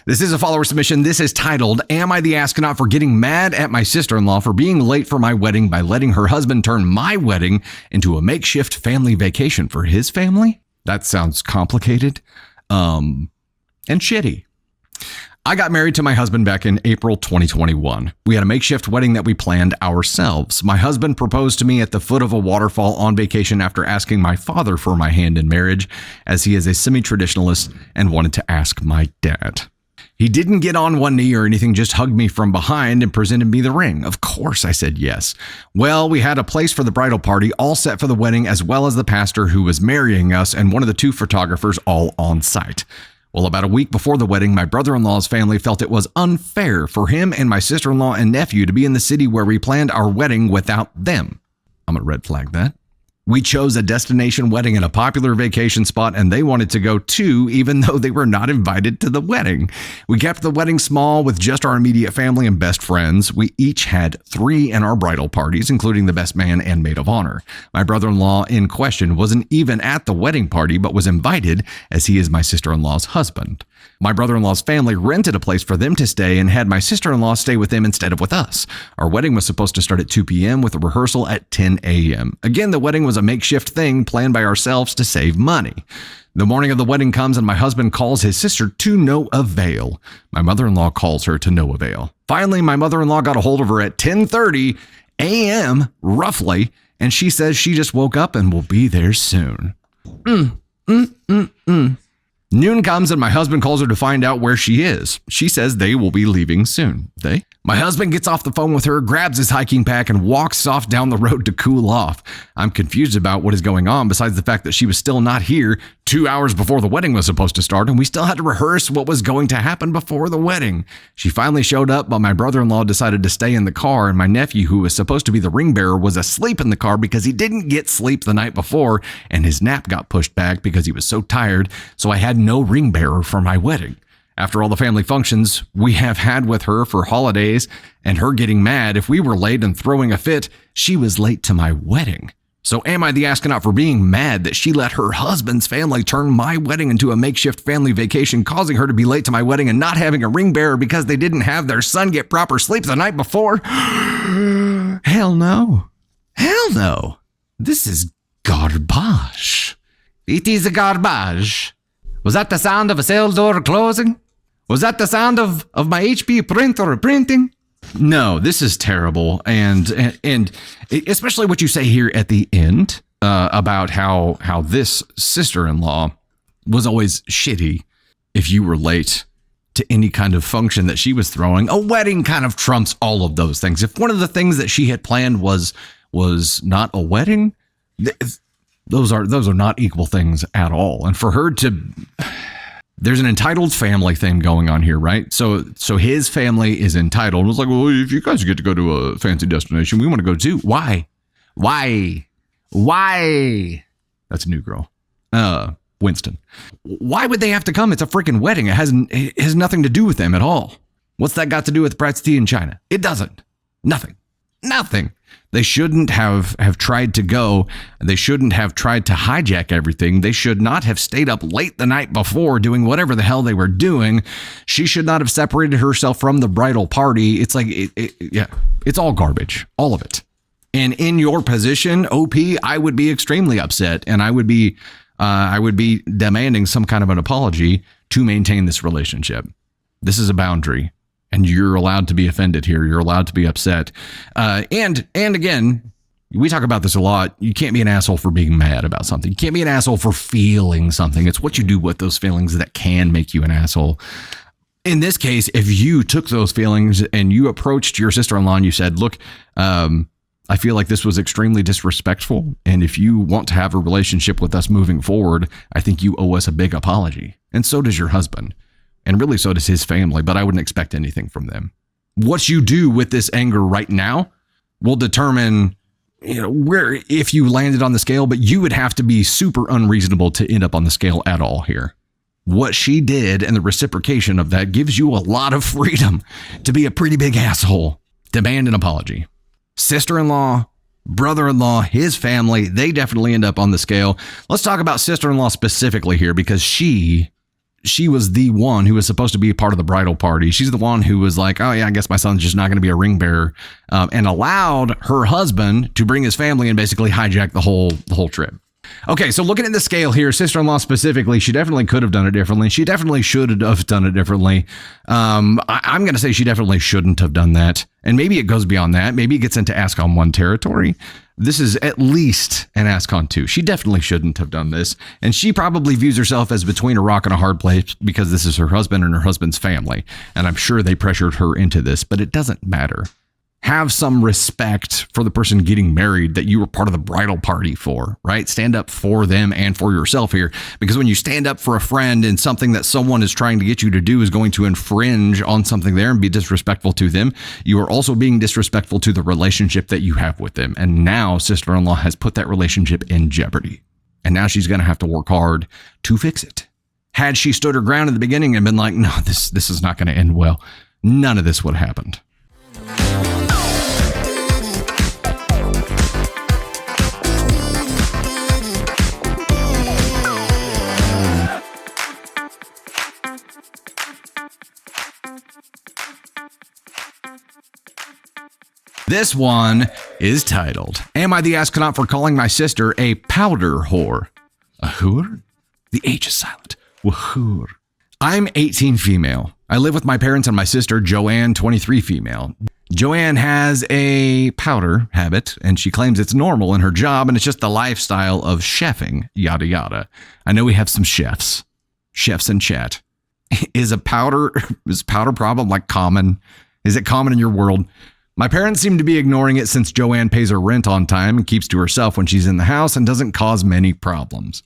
This is a follower submission. This is titled, Am I the Astronaut for Getting Mad at My Sister-in-Law for Being Late for My Wedding by Letting Her Husband Turn My Wedding into a Makeshift Family Vacation for his family? That sounds complicated and shitty. I got married to my husband back in April 2021. We had a makeshift wedding that we planned ourselves. My husband proposed to me at the foot of a waterfall on vacation after asking my father for my hand in marriage, as he is a semi-traditionalist and wanted to ask my dad. He didn't get on one knee or anything, just hugged me from behind and presented me the ring. Of course, I said yes. Well, we had a place for the bridal party all set for the wedding, as well as the pastor who was marrying us and one of the two photographers all on site. Well, about a week before the wedding, my brother-in-law's family felt it was unfair for him and my sister-in-law and nephew to be in the city where we planned our wedding without them. I'm going to red flag that. We chose a destination wedding in a popular vacation spot, and they wanted to go too, even though they were not invited to the wedding. We kept the wedding small with just our immediate family and best friends. We each had 3 in our bridal parties, including the best man and maid of honor. My brother-in-law in question wasn't even at the wedding party, but was invited as he is my sister-in-law's husband. My brother-in-law's family rented a place for them to stay and had my sister-in-law stay with them instead of with us. Our wedding was supposed to start at 2 p.m. with a rehearsal at 10 a.m. Again, the wedding was a makeshift thing planned by ourselves to save money. The morning of the wedding comes and my husband calls his sister to no avail. My mother-in-law calls her to no avail. Finally, my mother-in-law got a hold of her at 10:30 a.m. roughly, and she says she just woke up and will be there soon. Noon comes and my husband calls her to find out where she is. She says they will be leaving soon. My husband gets off the phone with her, grabs his hiking pack, and walks off down the road to cool off. I'm confused about what is going on, besides the fact that she was still not here 2 hours before the wedding was supposed to start, and we still had to rehearse what was going to happen before the wedding. She finally showed up, but my brother-in-law decided to stay in the car, and my nephew, who was supposed to be the ring bearer, was asleep in the car because he didn't get sleep the night before, and his nap got pushed back because he was so tired, so I had no ring bearer for my wedding. After all the family functions we have had with her for holidays and her getting mad if we were late and throwing a fit, she was late to my wedding. So am I the astronaut for being mad that she let her husband's family turn my wedding into a makeshift family vacation, causing her to be late to my wedding and not having a ring bearer because they didn't have their son get proper sleep the night before? Hell no. Hell no. This is garbage. It is garbage. Was that the sound of a cell door closing? Was that the sound of my HP printer printing? No, this is terrible. And especially what you say here at the end about how this sister-in-law was always shitty if you were late to any kind of function that she was throwing. A wedding kind of trumps all of those things. If one of the things that she had planned was not a wedding, those are not equal things at all. And for her to, there's an entitled family thing going on here, right? So his family is entitled. It's like, well, if you guys get to go to a fancy destination, we want to go too. Why? That's a new girl. Winston. Why would they have to come? It's a freaking wedding. It has nothing to do with them at all. What's that got to do with Bratz tea in China? It doesn't. Nothing. They shouldn't have tried to go. They shouldn't have tried to hijack everything. They should not have stayed up late the night before doing whatever the hell they were doing. She should not have separated herself from the bridal party. It's like, it's all garbage, all of it. And in your position, OP, I would be extremely upset, and I would be demanding some kind of an apology to maintain this relationship. This is a boundary. And you're allowed to be offended here. You're allowed to be upset. And again, we talk about this a lot. You can't be an asshole for being mad about something. You can't be an asshole for feeling something. It's what you do with those feelings that can make you an asshole. In this case, if you took those feelings and you approached your sister-in-law and you said, look, I feel like this was extremely disrespectful. And if you want to have a relationship with us moving forward, I think you owe us a big apology. And so does your husband. And really, so does his family, but I wouldn't expect anything from them. What you do with this anger right now will determine, where, if you landed on the scale, but you would have to be super unreasonable to end up on the scale at all here. What she did and the reciprocation of that gives you a lot of freedom to be a pretty big asshole. Demand an apology. Sister-in-law, brother-in-law, his family, they definitely end up on the scale. Let's talk about sister-in-law specifically here because she she was the one who was supposed to be a part of the bridal party. She's the one who was like, oh yeah, I guess my son's just not going to be a ring bearer, and allowed her husband to bring his family and basically hijack the whole trip. Okay, so looking at the scale here, sister-in-law specifically, she definitely could have done it differently. She definitely should have done it differently. I'm going to say she definitely shouldn't have done that. And maybe it goes beyond that. Maybe it gets into Ask on 1 territory. This is at least an Ask on 2. She definitely shouldn't have done this. And she probably views herself as between a rock and a hard place because this is her husband and her husband's family. And I'm sure they pressured her into this, but it doesn't matter. Have some respect for the person getting married that you were part of the bridal party for, right? Stand up for them and for yourself here, because when you stand up for a friend and something that someone is trying to get you to do is going to infringe on something there and be disrespectful to them, you are also being disrespectful to the relationship that you have with them. And now sister-in-law has put that relationship in jeopardy. And now she's going to have to work hard to fix it. Had she stood her ground in the beginning and been like, no, this is not going to end well, none of this would have happened. This one is titled, Am I the Astronaut for Calling My Sister a Powder Whore? A whore? The H is silent. Wahur. I'm 18 female. I live with my parents and my sister, Joanne, 23 female. Joanne has a powder habit, and she claims it's normal in her job, and it's just the lifestyle of chefing, yada yada. I know we have some chefs in chat. Is powder problem like common? Is it common in your world? My parents seem to be ignoring it since Joanne pays her rent on time and keeps to herself when she's in the house and doesn't cause many problems.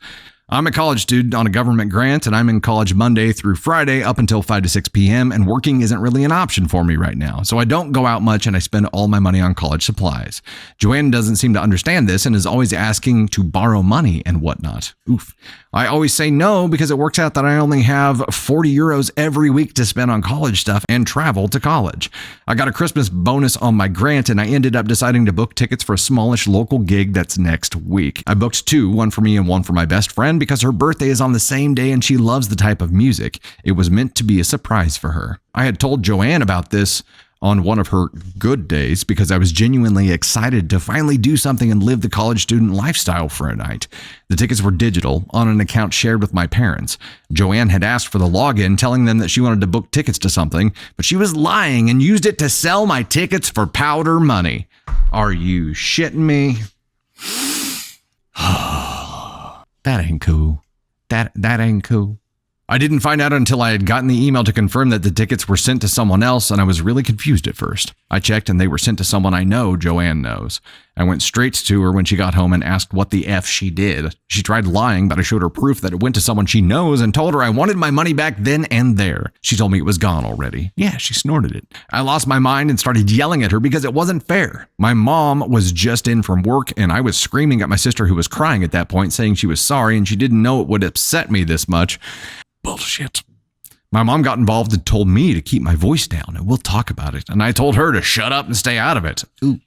I'm a college student on a government grant, and I'm in college Monday through Friday up until 5 to 6 p.m., and working isn't really an option for me right now, so I don't go out much and I spend all my money on college supplies. Joanne doesn't seem to understand this and is always asking to borrow money and whatnot. Oof. I always say no because it works out that I only have 40 euros every week to spend on college stuff and travel to college. I got a Christmas bonus on my grant, and I ended up deciding to book tickets for a smallish local gig that's next week. I booked 2, one for me and one for my best friend, because her birthday is on the same day and she loves the type of music. It was meant to be a surprise for her. I had told Joanne about this on one of her good days because I was genuinely excited to finally do something and live the college student lifestyle for a night. The tickets were digital on an account shared with my parents. Joanne had asked for the login, telling them that she wanted to book tickets to something, but she was lying and used it to sell my tickets for powder money. Are you shitting me? That ain't cool. That ain't cool. I didn't find out until I had gotten the email to confirm that the tickets were sent to someone else, and I was really confused at first. I checked and they were sent to someone I know Joanne knows. I went straight to her when she got home and asked what the F she did. She tried lying, but I showed her proof that it went to someone she knows and told her I wanted my money back then and there. She told me it was gone already. Yeah, she snorted it. I lost my mind and started yelling at her because it wasn't fair. My mom was just in from work, and I was screaming at my sister, who was crying at that point, saying she was sorry and she didn't know it would upset me this much. Bullshit. My mom got involved and told me to keep my voice down and we'll talk about it. And I told her to shut up and stay out of it. Ooh.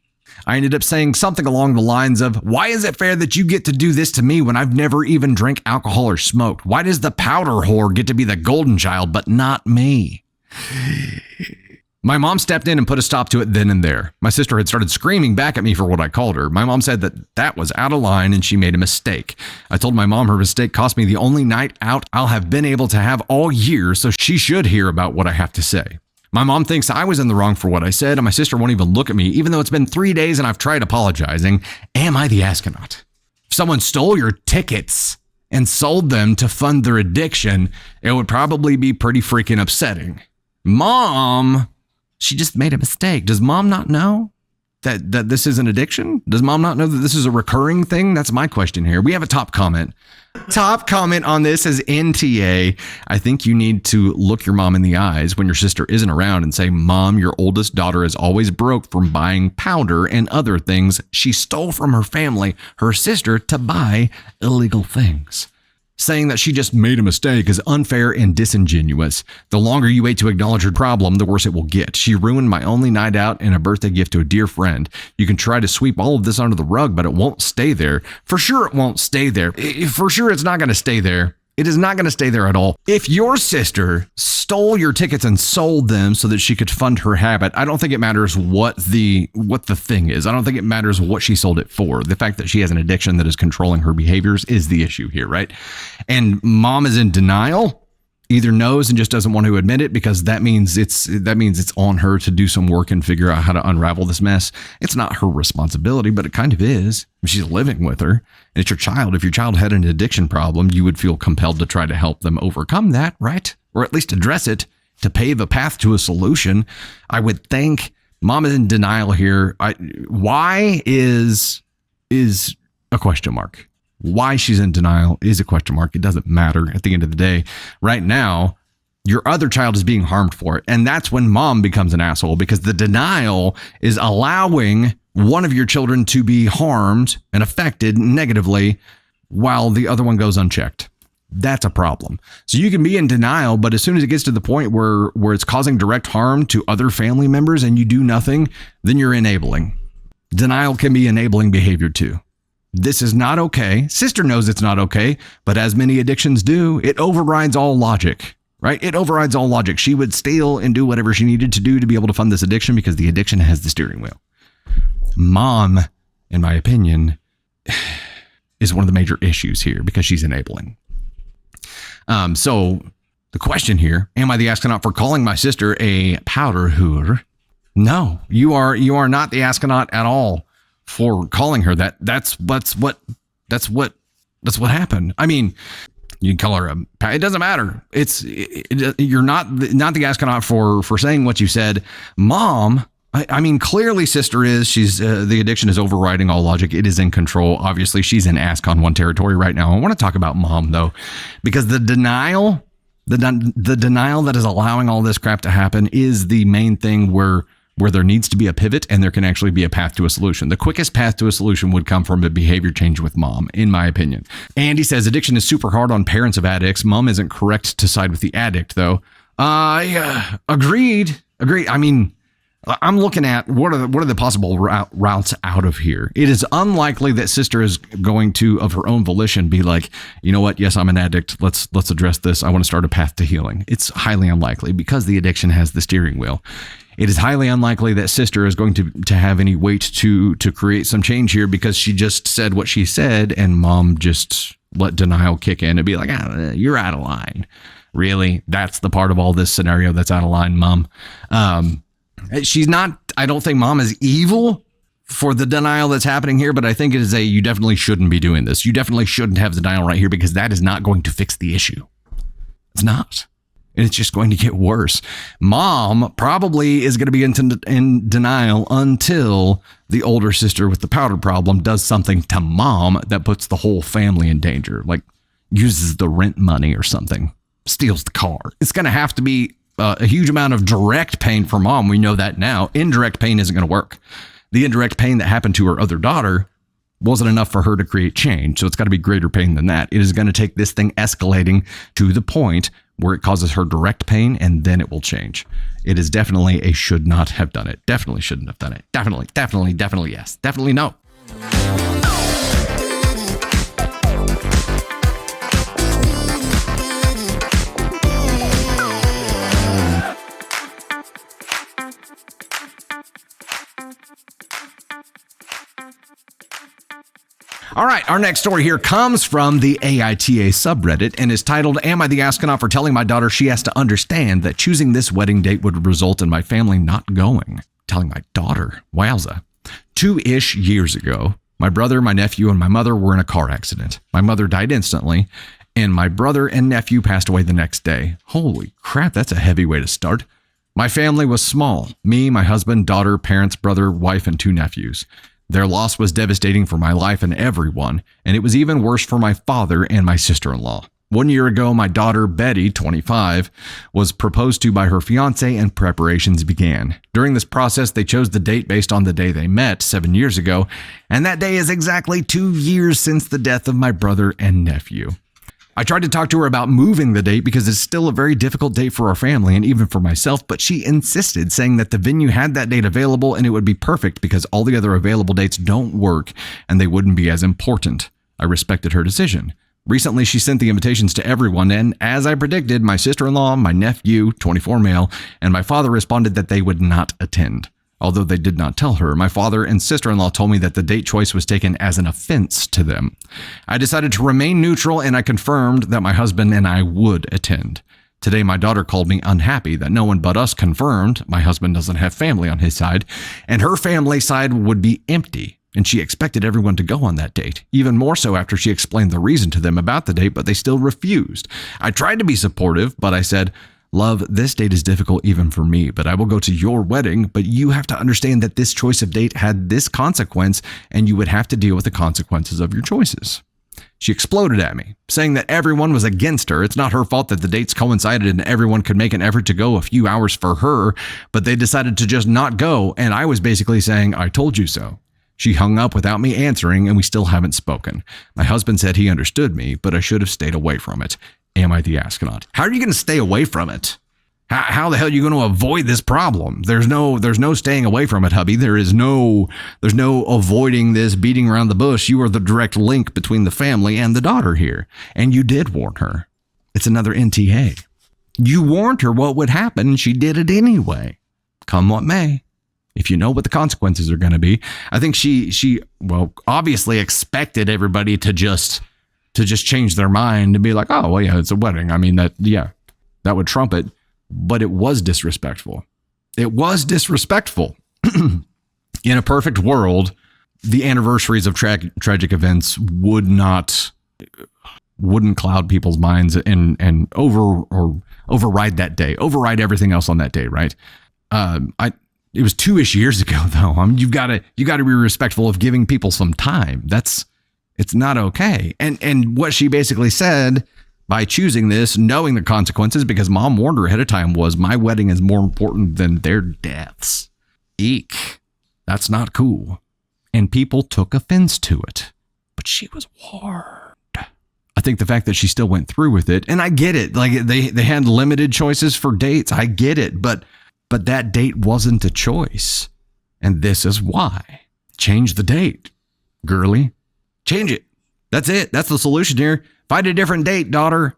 I ended up saying something along the lines of, why is it fair that you get to do this to me when I've never even drank alcohol or smoked? Why does the powder whore get to be the golden child, but not me? My mom stepped in and put a stop to it then and there. My sister had started screaming back at me for what I called her. My mom said that was out of line and she made a mistake. I told my mom her mistake cost me the only night out I'll have been able to have all year, so she should hear about what I have to say. My mom thinks I was in the wrong for what I said, and my sister won't even look at me, even though it's been 3 days and I've tried apologizing. Am I the astronaut? If someone stole your tickets and sold them to fund their addiction, it would probably be pretty freaking upsetting. Mom, she just made a mistake. Does mom not know that this is an addiction? Does mom not know that this is a recurring thing? That's my question here. We have a top comment. Top comment on this is NTA. I think you need to look your mom in the eyes when your sister isn't around and say, Mom, your oldest daughter is always broke from buying powder and other things she stole from her family, her sister, to buy illegal things. Saying that she just made a mistake is unfair and disingenuous. The longer you wait to acknowledge her problem, the worse it will get. She ruined my only night out and a birthday gift to a dear friend. You can try to sweep all of this under the rug, but it won't stay there. For sure it won't stay there. For sure it's not going to stay there. It is not going to stay there at all. If your sister stole your tickets and sold them so that she could fund her habit, I don't think it matters what the thing is. I don't think it matters what she sold it for. The fact that she has an addiction that is controlling her behaviors is the issue here, right? And mom is in denial, either knows and just doesn't want to admit it, because that means it's on her to do some work and figure out how to unravel this mess. It's not her responsibility, but it kind of is. She's living with her, and it's your child. If your child had an addiction problem, you would feel compelled to try to help them overcome that, right? Or at least address it to pave a path to a solution. I would think mom is in denial here. Why is a question mark. Why she's in denial is a question mark. It doesn't matter at the end of the day. Right now, your other child is being harmed for it. And that's when mom becomes an asshole, because the denial is allowing one of your children to be harmed and affected negatively while the other one goes unchecked. That's a problem. So you can be in denial, but as soon as it gets to the point where it's causing direct harm to other family members and you do nothing, then you're enabling. Denial can be enabling behavior too. This is not okay. Sister knows it's not okay, but as many addictions do, it overrides all logic, right? It overrides all logic. She would steal and do whatever she needed to do to be able to fund this addiction because the addiction has the steering wheel. Mom, in my opinion, is one of the major issues here because she's enabling. So the question here, am I the astronaut for calling my sister a powder hooer? No, you are not the astronaut at all for calling her that. That's what happened. I mean, you can call her it doesn't matter. You're not the astronaut for saying what you said. Mom, I mean, clearly sister she's the addiction is overriding all logic. It is in control. Obviously, she's in ASCON 1 territory right now. I want to talk about mom though, because the denial that is allowing all this crap to happen is the main thing where there needs to be a pivot and there can actually be a path to a solution. The quickest path to a solution would come from a behavior change with mom, in my opinion. Andy says addiction is super hard on parents of addicts. Mom isn't correct to side with the addict, though. Yeah, agreed. I mean, I'm looking at what are the possible routes out of here. It is unlikely that sister is going to, of her own volition, be like, you know what? Yes, I'm an addict. Let's address this. I want to start a path to healing. It's highly unlikely because the addiction has the steering wheel. It is highly unlikely that sister is going to have any weight to create some change here because she just said what she said and mom just let denial kick in and be like, you're out of line. Really? That's the part of all this scenario that's out of line, mom. She's not, I don't think mom is evil for the denial that's happening here, but I think it is you definitely shouldn't be doing this. You definitely shouldn't have denial right here because that is not going to fix the issue. It's not. And it's just going to get worse. Mom probably is going to be in denial until the older sister with the powder problem does something to mom that puts the whole family in danger, like uses the rent money or something, steals the car. It's going to have to be a huge amount of direct pain for mom. We know that now. Indirect pain isn't going to work. The indirect pain that happened to her other daughter wasn't enough for her to create change. So it's got to be greater pain than that. It is going to take this thing escalating to the point where it causes her direct pain, and then it will change. It is definitely a should not have done it. Definitely shouldn't have done it. Definitely yes. Definitely no. All right, our next story here comes from the AITA subreddit and is titled, Am I the astronaut for telling my daughter she has to understand that choosing this wedding date would result in my family not going? Telling my daughter. Wowza. 2-ish years ago, my brother, my nephew, and my mother were in a car accident. My mother died instantly, and my brother and nephew passed away the next day. Holy crap, that's a heavy way to start. My family was small. Me, my husband, daughter, parents, brother, wife, and 2 nephews. Their loss was devastating for my life and everyone, and it was even worse for my father and my sister-in-law. 1 year ago, my daughter, Betty, 25, was proposed to by her fiancé and preparations began. During this process, they chose the date based on the day they met 7 years ago, and that day is exactly 2 years since the death of my brother and nephew. I tried to talk to her about moving the date because it's still a very difficult date for our family and even for myself, but she insisted, saying that the venue had that date available and it would be perfect because all the other available dates don't work and they wouldn't be as important. I respected her decision, Recently, she sent the invitations to everyone, and as I predicted, my sister-in-law, my nephew, 24 male, and my father responded that they would not attend. Although they did not tell her, my father and sister-in-law told me that the date choice was taken as an offense to them. I decided to remain neutral, and I confirmed that my husband and I would attend. Today, my daughter called me unhappy that no one but us confirmed my husband doesn't have family on his side, and her family side would be empty. And she expected everyone to go on that date, even more so after she explained the reason to them about the date, but they still refused. I tried to be supportive, but I said, love, this date is difficult even for me, but I will go to your wedding, but you have to understand that this choice of date had this consequence, and you would have to deal with the consequences of your choices. She exploded at me, saying that everyone was against her. It's not her fault that the dates coincided and everyone could make an effort to go a few hours for her, but they decided to just not go, and I was basically saying, I told you so. She hung up without me answering, and we still haven't spoken. My husband said he understood me, but I should have stayed away from it. Am I the astronaut? How are you going to stay away from it? How the hell are you going to avoid this problem? There's no staying away from it, hubby. There's no avoiding this, beating around the bush. You are the direct link between the family and the daughter here. And you did warn her. It's another NTA. You warned her what would happen, and she did it anyway. Come what may. If you know what the consequences are going to be. I think she obviously expected everybody to just change their mind and be like, oh, well, yeah, it's a wedding. I mean, that would trump it. But it was disrespectful. It was disrespectful. In a perfect world, the anniversaries of tragic events wouldn't cloud people's minds and override that day, override everything else on that day, right? It was 2-ish years ago, though. I mean, you've got to be respectful of giving people some time. It's not okay. And what she basically said by choosing this, knowing the consequences, because mom warned her ahead of time, was my wedding is more important than their deaths. Eek. That's not cool. And people took offense to it. But she was warned. I think the fact that she still went through with it, and I get it. Like they had limited choices for dates. I get it. But that date wasn't a choice. And this is why. Change the date, girly. Change it. That's it. That's the solution here. Find a different date, daughter.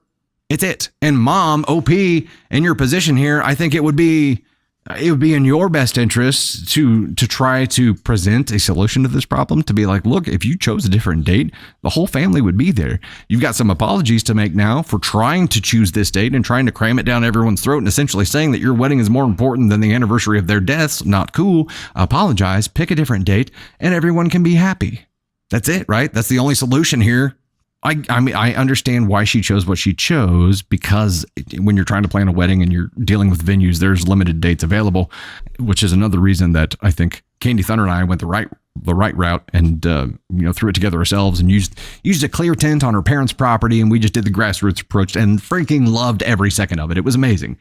It's it. And mom, OP, in your position here, I think it would be in your best interest to try to present a solution to this problem, to be like, look, if you chose a different date, the whole family would be there. You've got some apologies to make now for trying to choose this date and trying to cram it down everyone's throat and essentially saying that your wedding is more important than the anniversary of their deaths. Not cool. Apologize, pick a different date, and everyone can be happy. That's it, right? That's the only solution here. I mean, I understand why she chose what she chose, because when you're trying to plan a wedding and you're dealing with venues, there's limited dates available, which is another reason that I think Candy Thunder and I went the right route and threw it together ourselves and used a clear tent on her parents' property, and we just did the grassroots approach and freaking loved every second of it. It was amazing.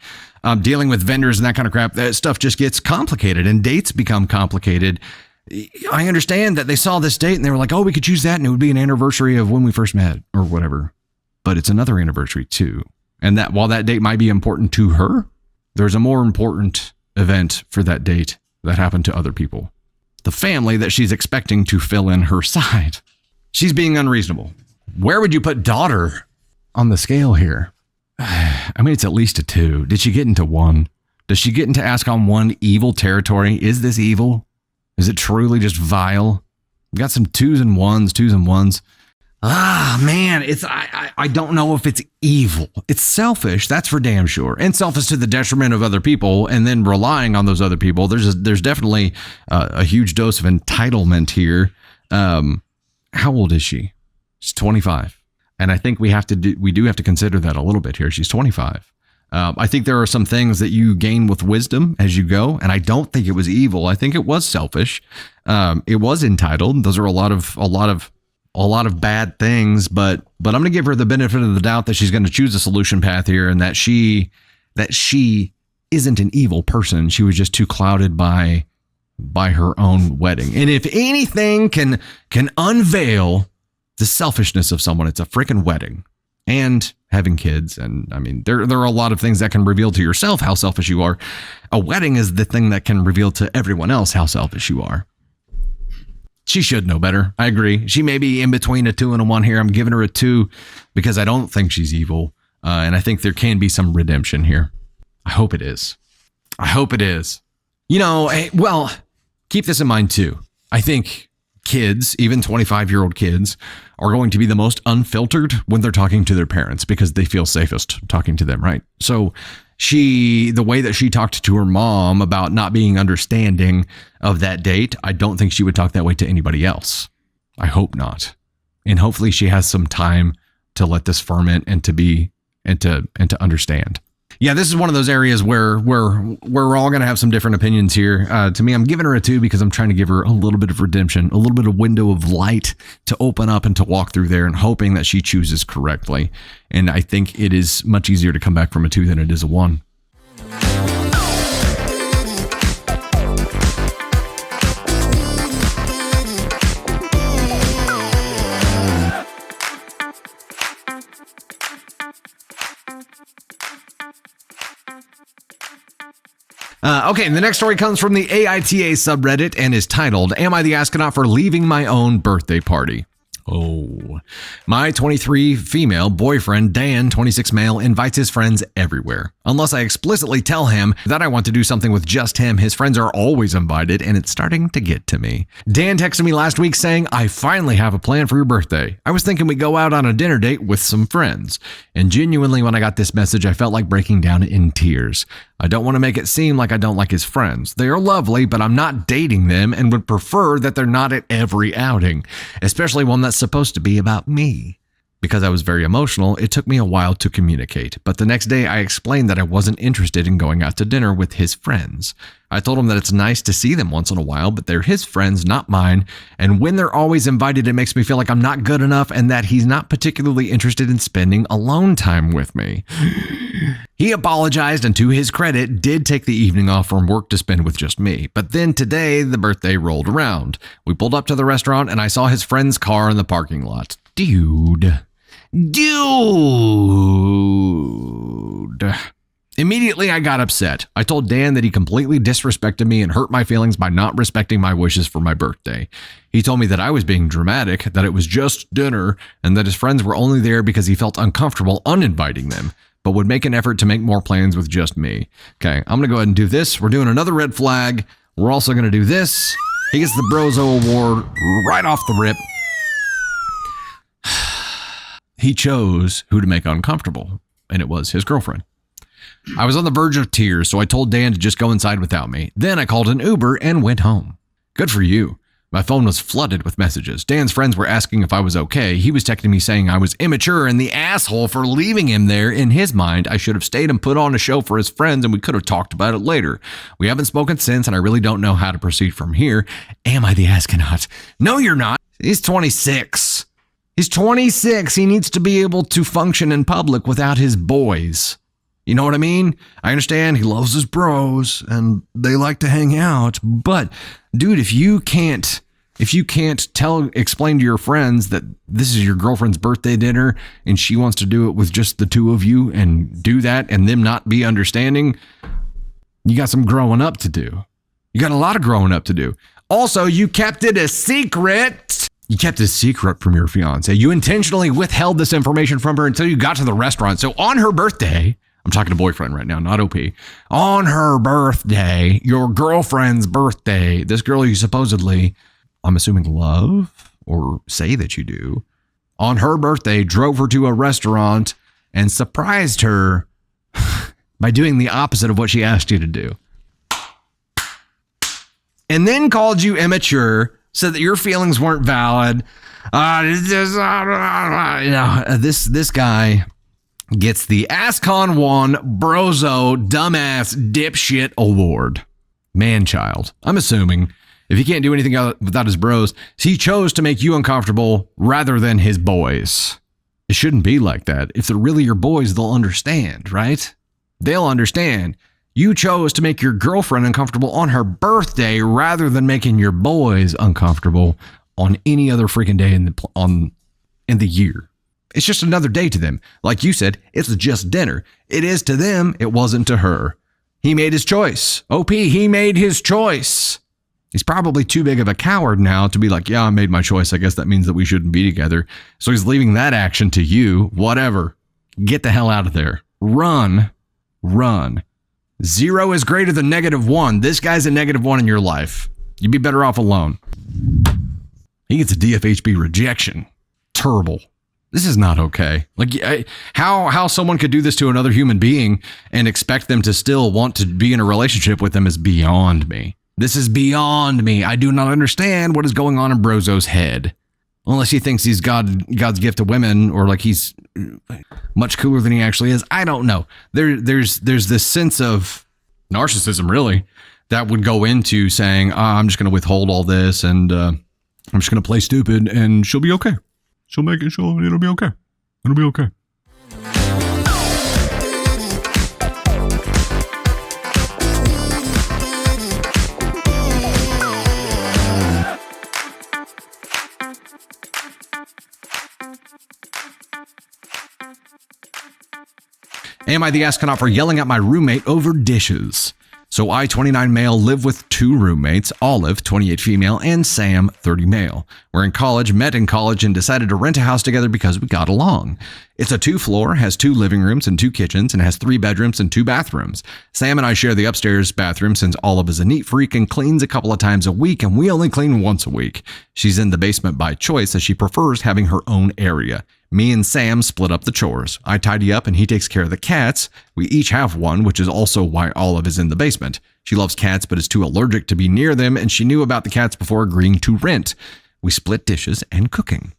Dealing with vendors and that kind of crap, that stuff just gets complicated and dates become complicated. I understand that they saw this date and they were like, oh, we could choose that and it would be an anniversary of when we first met or whatever. But it's another anniversary too. And that while that date might be important to her, there's a more important event for that date that happened to other people. The family that she's expecting to fill in her side. She's being unreasonable. Where would you put daughter on the scale here? I mean, it's at least a 2. Did she get into 1? Does she get into ask on 1 evil territory? Is this evil? Is it truly just vile? We've got some 2s and 1s. Ah, man, I don't know if it's evil. It's selfish, that's for damn sure. And selfish to the detriment of other people and then relying on those other people. There's definitely a huge dose of entitlement here. How old is she? She's 25. And I think we do have to consider that a little bit here. She's 25. I think there are some things that you gain with wisdom as you go, and I don't think it was evil. I think it was selfish. It was entitled. Those are a lot of bad things, but I'm going to give her the benefit of the doubt that she's going to choose a solution path here, and that she isn't an evil person. She was just too clouded by her own wedding. And if anything can unveil the selfishness of someone, it's a freaking wedding. And having kids. And I mean, there are a lot of things that can reveal to yourself how selfish you are. A wedding is the thing that can reveal to everyone else how selfish you are. She should know better. I agree. She may be in between a 2 and a 1 here. I'm giving her a 2 because I don't think she's evil. And I think there can be some redemption here. I hope it is. I hope it is. Well, keep this in mind too. I think kids, even 25-year-old kids, are going to be the most unfiltered when they're talking to their parents because they feel safest talking to them, right? So the way that she talked to her mom about not being understanding of that date, I don't think she would talk that way to anybody else. I hope not. And hopefully she has some time to let this ferment and to understand. Yeah, this is one of those areas where we're all going to have some different opinions here. To me, I'm giving her a 2 because I'm trying to give her a little bit of redemption, a little bit of window of light to open up and to walk through there and hoping that she chooses correctly. And I think it is much easier to come back from a 2 than it is a 1. Okay, the next story comes from the AITA subreddit and is titled, Am I the Astronaut for Leaving My Own Birthday Party? Oh, my 23 female boyfriend, Dan, 26 male, invites his friends everywhere. Unless I explicitly tell him that I want to do something with just him, his friends are always invited, and it's starting to get to me. Dan texted me last week saying, I finally have a plan for your birthday. I was thinking we'd go out on a dinner date with some friends. And genuinely, when I got this message, I felt like breaking down in tears. I don't want to make it seem like I don't like his friends. They are lovely, but I'm not dating them and would prefer that they're not at every outing, especially one that's supposed to be about me. Because I was very emotional, it took me a while to communicate, but the next day I explained that I wasn't interested in going out to dinner with his friends. I told him that it's nice to see them once in a while, but they're his friends, not mine, and when they're always invited, it makes me feel like I'm not good enough and that he's not particularly interested in spending alone time with me. He apologized and, to his credit, did take the evening off from work to spend with just me. But then today, the birthday rolled around. We pulled up to the restaurant and I saw his friend's car in the parking lot. Dude. Immediately, I got upset. I told Dan that he completely disrespected me and hurt my feelings by not respecting my wishes for my birthday. He told me that I was being dramatic, that it was just dinner, and that his friends were only there because he felt uncomfortable uninviting them, but would make an effort to make more plans with just me. Okay, I'm going to go ahead and do this. We're doing another red flag. We're also going to do this. He gets the Brozo Award right off the rip. He chose who to make uncomfortable, and it was his girlfriend. I was on the verge of tears, so I told Dan to just go inside without me. Then I called an Uber and went home. Good for you. My phone was flooded with messages. Dan's friends were asking if I was okay. He was texting me saying I was immature and the asshole for leaving him there. In his mind, I should have stayed and put on a show for his friends, and we could have talked about it later. We haven't spoken since, and I really don't know how to proceed from here. Am I the astronaut? No, you're not. He's 26. He's 26. He needs to be able to function in public without his boys. You know what I mean? I understand he loves his bros and they like to hang out. But dude, if you can't explain to your friends that this is your girlfriend's birthday dinner and she wants to do it with just the two of you and do that and them not be understanding, you got some growing up to do. You got a lot of growing up to do. Also, you kept it a secret. You kept it a secret from your fiance. You intentionally withheld this information from her until you got to the restaurant. So on her birthday, I'm talking to boyfriend right now, not OP. On her birthday, your girlfriend's birthday, this girl you supposedly, I'm assuming, love or say that you do, on her birthday, drove her to a restaurant and surprised her by doing the opposite of what she asked you to do. And then called you immature, said that your feelings weren't valid. This guy gets the AskCon1 Brozo Dumbass Dipshit Award. Man-child. I'm assuming if he can't do anything without his bros, he chose to make you uncomfortable rather than his boys. It shouldn't be like that. If they're really your boys, they'll understand, right? They'll understand. You chose to make your girlfriend uncomfortable on her birthday rather than making your boys uncomfortable on any other freaking day in the year. It's just another day to them. Like you said, it's just dinner. It is to them. It wasn't to her. He made his choice. OP, he made his choice. He's probably too big of a coward now to be like, yeah, I made my choice. I guess that means that we shouldn't be together. So he's leaving that action to you. Whatever. Get the hell out of there. Run. 0 is greater than -1. This guy's a -1 in your life. You'd be better off alone. He gets a DFHB rejection. Terrible. This is not okay. Like, how someone could do this to another human being and expect them to still want to be in a relationship with them is beyond me. This is beyond me. I do not understand what is going on in Brozo's head. Unless he thinks he's God's gift to women, or like he's much cooler than he actually is. I don't know. There's this sense of narcissism, really, that would go into saying, I'm just going to withhold all this, and I'm just going to play stupid, and she'll be okay. It'll be okay. It'll be okay. Am I the astronaut for yelling at my roommate over dishes? So I, 29 male, live with 2 roommates, Olive, 28 female, and Sam, 30 male. We're in college, met in college, and decided to rent a house together because we got along. It's a 2-floor, has 2 living rooms and 2 kitchens, and has 3 bedrooms and 2 bathrooms. Sam and I share the upstairs bathroom since Olive is a neat freak and cleans a couple of times a week, and we only clean once a week. She's in the basement by choice as she prefers having her own area. Me and Sam split up the chores. I tidy up and he takes care of the cats. We each have one, which is also why Olive is in the basement. She loves cats but is too allergic to be near them, and she knew about the cats before agreeing to rent. We split dishes and cooking.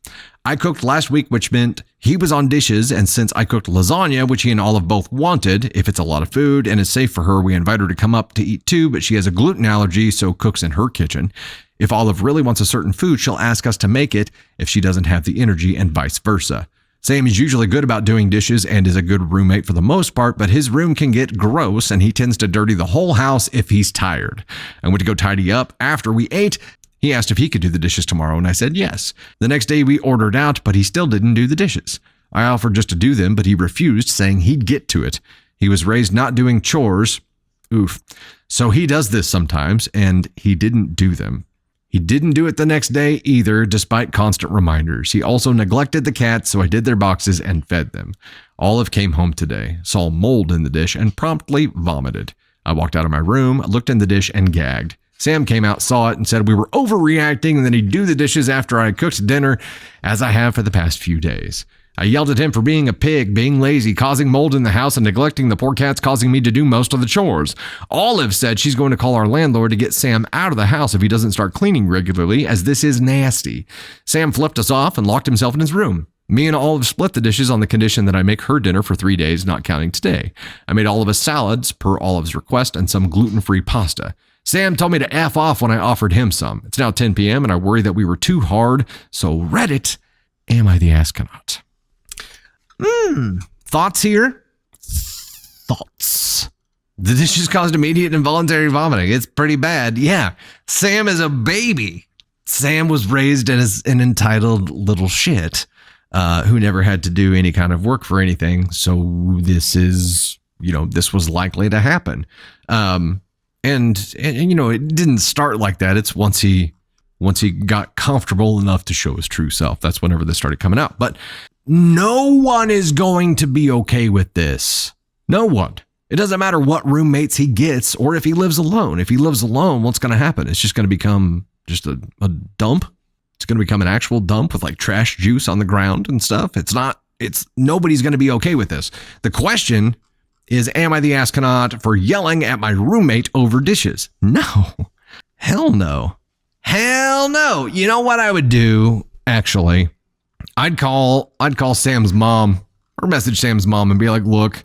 I cooked last week, which meant he was on dishes, and since I cooked lasagna, which he and Olive both wanted, if it's a lot of food and is safe for her, we invite her to come up to eat too, but she has a gluten allergy, so cooks in her kitchen. If Olive really wants a certain food, she'll ask us to make it if she doesn't have the energy, and vice versa. Sam is usually good about doing dishes and is a good roommate for the most part, but his room can get gross and he tends to dirty the whole house if he's tired. I went to go tidy up after we ate. He asked if he could do the dishes tomorrow, and I said yes. The next day we ordered out, but he still didn't do the dishes. I offered just to do them, but he refused, saying he'd get to it. He was raised not doing chores. Oof. So he does this sometimes, and he didn't do them. He didn't do it the next day either, despite constant reminders. He also neglected the cats, so I did their boxes and fed them. Olive came home today, saw mold in the dish, and promptly vomited. I walked out of my room, looked in the dish, and gagged. Sam came out, saw it, and said we were overreacting, and then he'd do the dishes after I cooked dinner, as I have for the past few days. I yelled at him for being a pig, being lazy, causing mold in the house, and neglecting the poor cats, causing me to do most of the chores. Olive said she's going to call our landlord to get Sam out of the house if he doesn't start cleaning regularly, as this is nasty. Sam flipped us off and locked himself in his room. Me and Olive split the dishes on the condition that I make her dinner for 3 days, not counting today. I made all of us salads, per Olive's request, and some gluten-free pasta. Sam told me to F off when I offered him some. It's now 10 p.m., and I worry that we were too hard. So Reddit, am I the astronaut? Thoughts here? Thoughts. The dishes caused immediate involuntary vomiting. It's pretty bad. Yeah. Sam is a baby. Sam was raised as an entitled little shit who never had to do any kind of work for anything. So this is, this was likely to happen. And it didn't start like that. It's once he got comfortable enough to show his true self. That's whenever this started coming out. But no one is going to be okay with this. No one. It doesn't matter what roommates he gets or if he lives alone. If he lives alone, what's going to happen? It's just going to become just a dump. It's going to become an actual dump with like trash juice on the ground and stuff. Nobody's going to be okay with this. The question is, am I the astronaut for yelling at my roommate over dishes? No. Hell no. Hell no. You know what I would do, actually? I'd call Sam's mom or message Sam's mom and be like, look,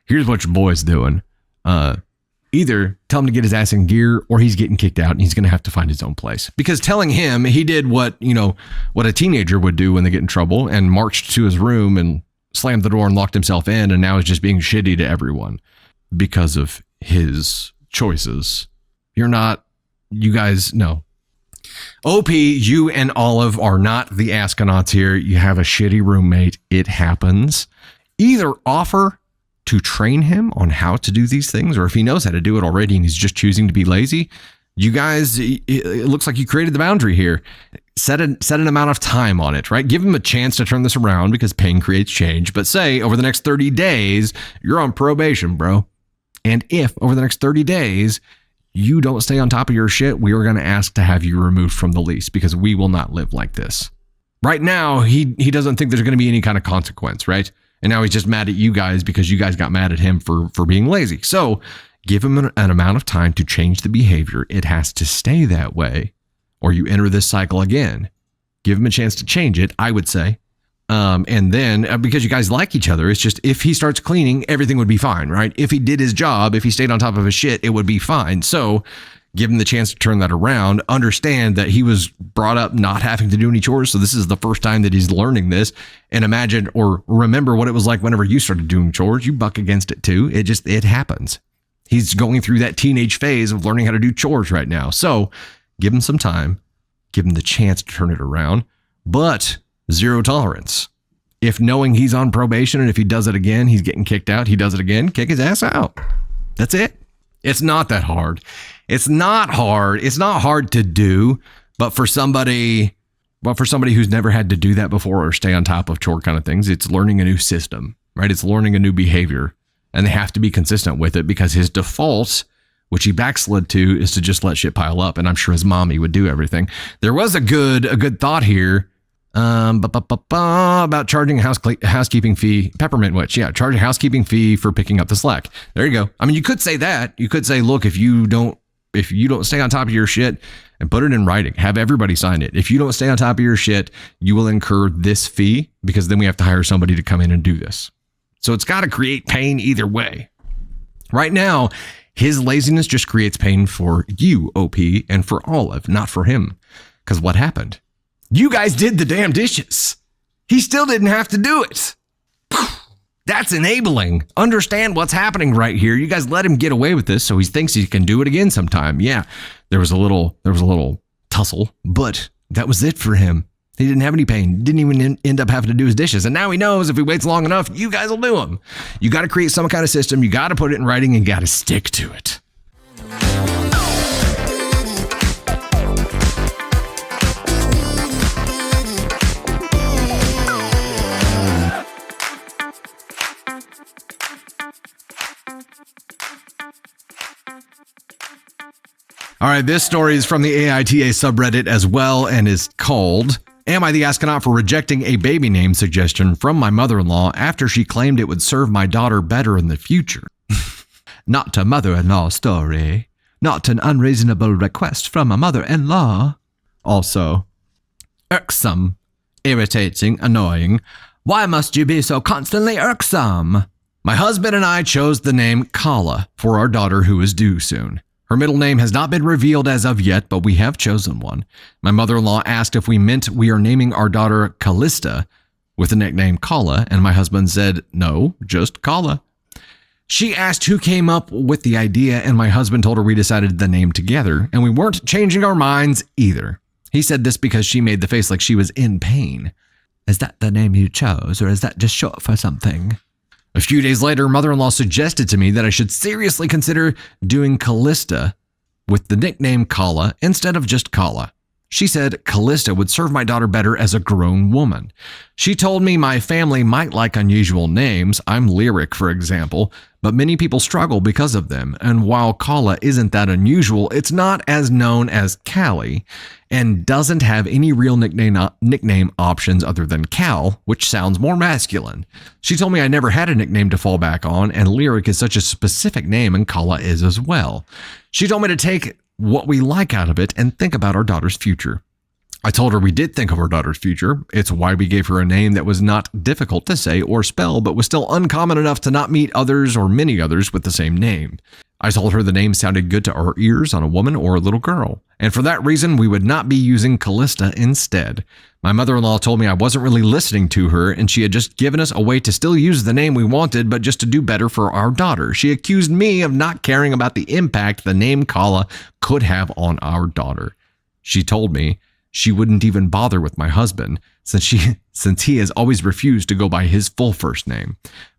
here's what your boy's doing. Either tell him to get his ass in gear or he's getting kicked out and he's going to have to find his own place. Because telling him he did what a teenager would do when they get in trouble and marched to his room and slammed the door and locked himself in, and now is just being shitty to everyone because of his choices. You guys know. OP, you and Olive are not the askonauts here. You have a shitty roommate. It happens. Either offer to train him on how to do these things, or if he knows how to do it already and he's just choosing to be lazy, you guys, it looks like you created the boundary here. Set an amount of time on it, right? Give him a chance to turn this around because pain creates change. But say over the next 30 days, you're on probation, bro. And if over the next 30 days, you don't stay on top of your shit, we are going to ask to have you removed from the lease because we will not live like this. Right now, he doesn't think there's going to be any kind of consequence, right? And now he's just mad at you guys because you guys got mad at him for being lazy. So give him an amount of time to change the behavior. It has to stay that way, or you enter this cycle again. Give him a chance to change it, I would say. And then, because you guys like each other, it's just if he starts cleaning, everything would be fine, right? If he did his job, if he stayed on top of his shit, it would be fine. So give him the chance to turn that around. Understand that he was brought up not having to do any chores. So this is the first time that he's learning this. And imagine or remember what it was like whenever you started doing chores. You buck against it too. It happens. He's going through that teenage phase of learning how to do chores right now. So give him some time. Give him the chance to turn it around. But zero tolerance. If knowing he's on probation and if he does it again, he's getting kicked out, he does it again, kick his ass out. That's it. It's not that hard. It's not hard. It's not hard to do, but for somebody who's never had to do that before or stay on top of chore kind of things, it's learning a new system, right? It's learning a new behavior, and they have to be consistent with it because his default, which he backslid to, is to just let shit pile up. And I'm sure his mommy would do everything. There was a good thought here. About charging a housekeeping fee, Peppermint Witch. Yeah, charge a housekeeping fee for picking up the slack. There you go. I mean, you could say that. You could say, look, if you don't stay on top of your shit, and put it in writing, have everybody sign it. If you don't stay on top of your shit, you will incur this fee because then we have to hire somebody to come in and do this. So it's got to create pain either way. Right now, his laziness just creates pain for you, OP, and for Olive, not for him. Because what happened? You guys did the damn dishes. He still didn't have to do it. That's enabling. Understand what's happening right here. You guys let him get away with this, so he thinks he can do it again sometime. Yeah, there was a little tussle, but that was it for him. He didn't have any pain. Didn't even end up having to do his dishes. And now he knows if he waits long enough, you guys will do them. You got to create some kind of system. You got to put it in writing and got to stick to it. All right, this story is from the AITA subreddit as well and is called, Am I the Astronaut for Rejecting a Baby Name Suggestion from My Mother-in-Law After She Claimed It Would Serve My Daughter Better in the Future? Not to mother-in-law story. Not an unreasonable request from a mother-in-law. Also, irksome, irritating, annoying. Why must you be so constantly irksome? My husband and I chose the name Kala for our daughter who is due soon. Her middle name has not been revealed as of yet, but we have chosen one. My mother-in-law asked if we meant we are naming our daughter Callista with the nickname Kala, and my husband said, no, just Kala. She asked who came up with the idea, and my husband told her we decided the name together, and we weren't changing our minds either. He said this because she made the face like she was in pain. Is that the name you chose, or is that just short for something? A few days later, mother-in-law suggested to me that I should seriously consider doing Callista with the nickname Kala instead of just Kala. She said Callista would serve my daughter better as a grown woman. She told me my family might like unusual names. I'm lyric, for example, but many people struggle because of them. And while Kala isn't that unusual, it's not as known as Callie and doesn't have any real nickname options other than Cal, which sounds more masculine. She told me I never had a nickname to fall back on, and lyric is such a specific name, and Kala is as well. She told me to take what we like out of it and think about our daughter's future. I told her we did think of our daughter's future. It's why we gave her a name that was not difficult to say or spell, but was still uncommon enough to not meet others or many others with the same name. I told her the name sounded good to our ears on a woman or a little girl, and for that reason, we would not be using Callista instead. My mother-in-law told me I wasn't really listening to her, and she had just given us a way to still use the name we wanted, but just to do better for our daughter. She accused me of not caring about the impact the name Kala could have on our daughter. She told me she wouldn't even bother with my husband since he has always refused to go by his full first name.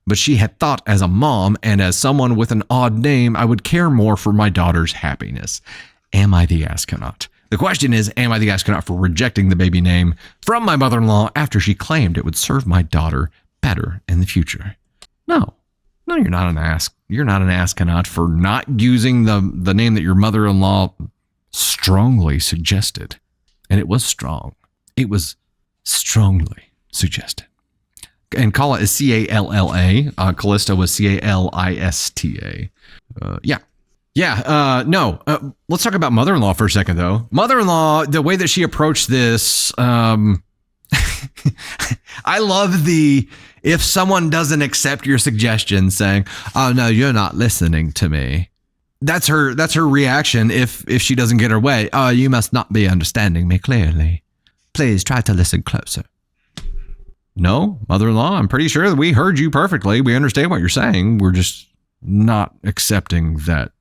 but she had thought as a mom and as someone with an odd name, I would care more for my daughter's happiness. Am I the astronaut? The question is, am I the astronaut for rejecting the baby name from my mother-in-law after she claimed it would serve my daughter better in the future? No, you're not an astronaut for not using the name that your mother-in-law strongly suggested. And it was strong. It was strongly suggested. And Kala is Calla. Callista was Calista. Let's talk about mother-in-law for a second, though. Mother-in-law, the way that she approached this, I love if someone doesn't accept your suggestion, saying, "Oh no, you're not listening to me." That's her reaction if she doesn't get her way. "Oh, you must not be understanding me clearly. Please try to listen closer." No, mother-in-law, I'm pretty sure that we heard you perfectly. We understand what you're saying. We're just not accepting that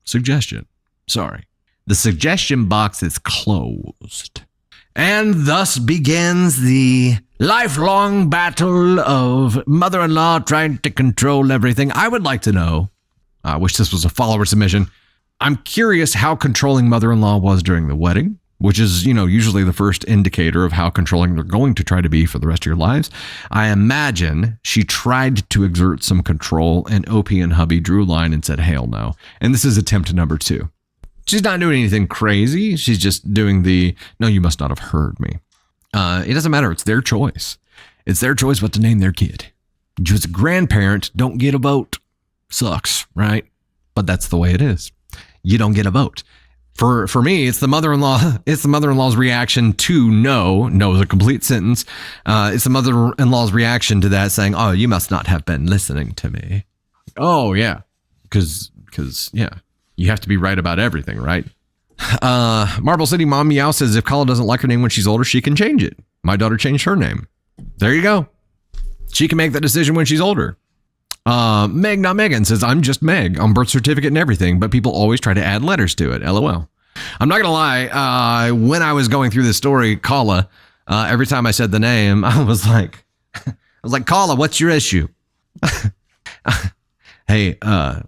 suggestion. Sorry. The suggestion box is closed. And thus begins the lifelong battle of mother-in-law trying to control everything. I would like to know, I wish this was a follower submission. I'm curious how controlling mother-in-law was during the wedding, which is, usually the first indicator of how controlling they're going to try to be for the rest of your lives. I imagine she tried to exert some control, and OP and hubby drew a line and said, hell no. And this is attempt number 2. She's not doing anything crazy. She's just doing no, you must not have heard me. It doesn't matter. It's their choice. It's their choice what to name their kid. You as a grandparent don't get a vote. Sucks, right? But that's the way it is. You don't get a vote. For me, it's the mother-in-law. It's the mother-in-law's reaction to no. No is a complete sentence. It's the mother-in-law's reaction to that, saying, "Oh, you must not have been listening to me." Oh yeah, because yeah, you have to be right about everything, right? Marble City Mom Meow says if Kala doesn't like her name when she's older, she can change it. My daughter changed her name. There you go. She can make that decision when she's older. Meg Not Megan says, I'm just Meg on birth certificate and everything, but people always try to add letters to it. LOL. I'm not going to lie. When I was going through this story, Kala, every time I said the name, I was like, Kala, what's your issue? Hey,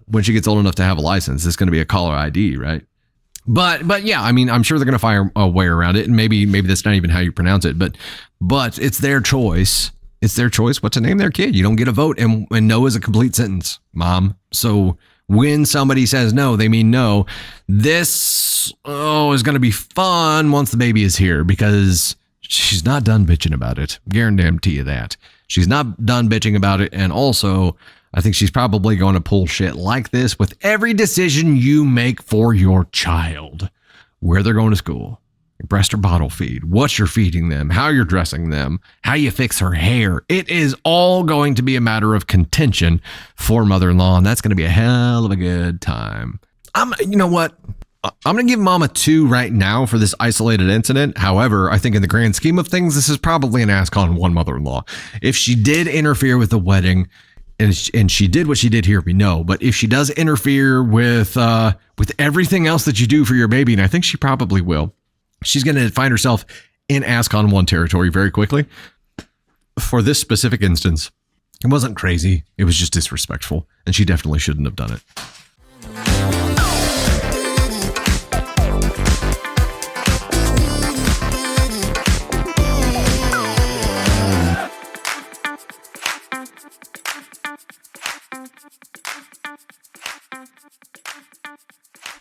when she gets old enough to have a license, it's going to be a caller ID, right? But yeah, I mean, I'm sure they're going to find a way around it. And maybe that's not even how you pronounce it, but it's their choice. It's their choice what to name their kid. You don't get a vote, and no is a complete sentence, Mom. So when somebody says no, they mean no. This is going to be fun once the baby is here, because she's not done bitching about it. Guarantee you that. She's not done bitching about it, and also I think she's probably going to pull shit like this with every decision you make for your child. Where they're going to school, breast or bottle feed, what you're feeding them, how you're dressing them, how you fix her hair. It is all going to be a matter of contention for mother-in-law, and that's going to be a hell of a good time. You know what? I'm going to give Mom a 2 right now for this isolated incident. However, I think in the grand scheme of things, this is probably an ask on one mother-in-law. If she did interfere with the wedding, and she did what she did here, we know. But if she does interfere with everything else that you do for your baby, and I think she probably will, she's going to find herself in ask on one territory very quickly. For this specific instance, it wasn't crazy. It was just disrespectful, and she definitely shouldn't have done it.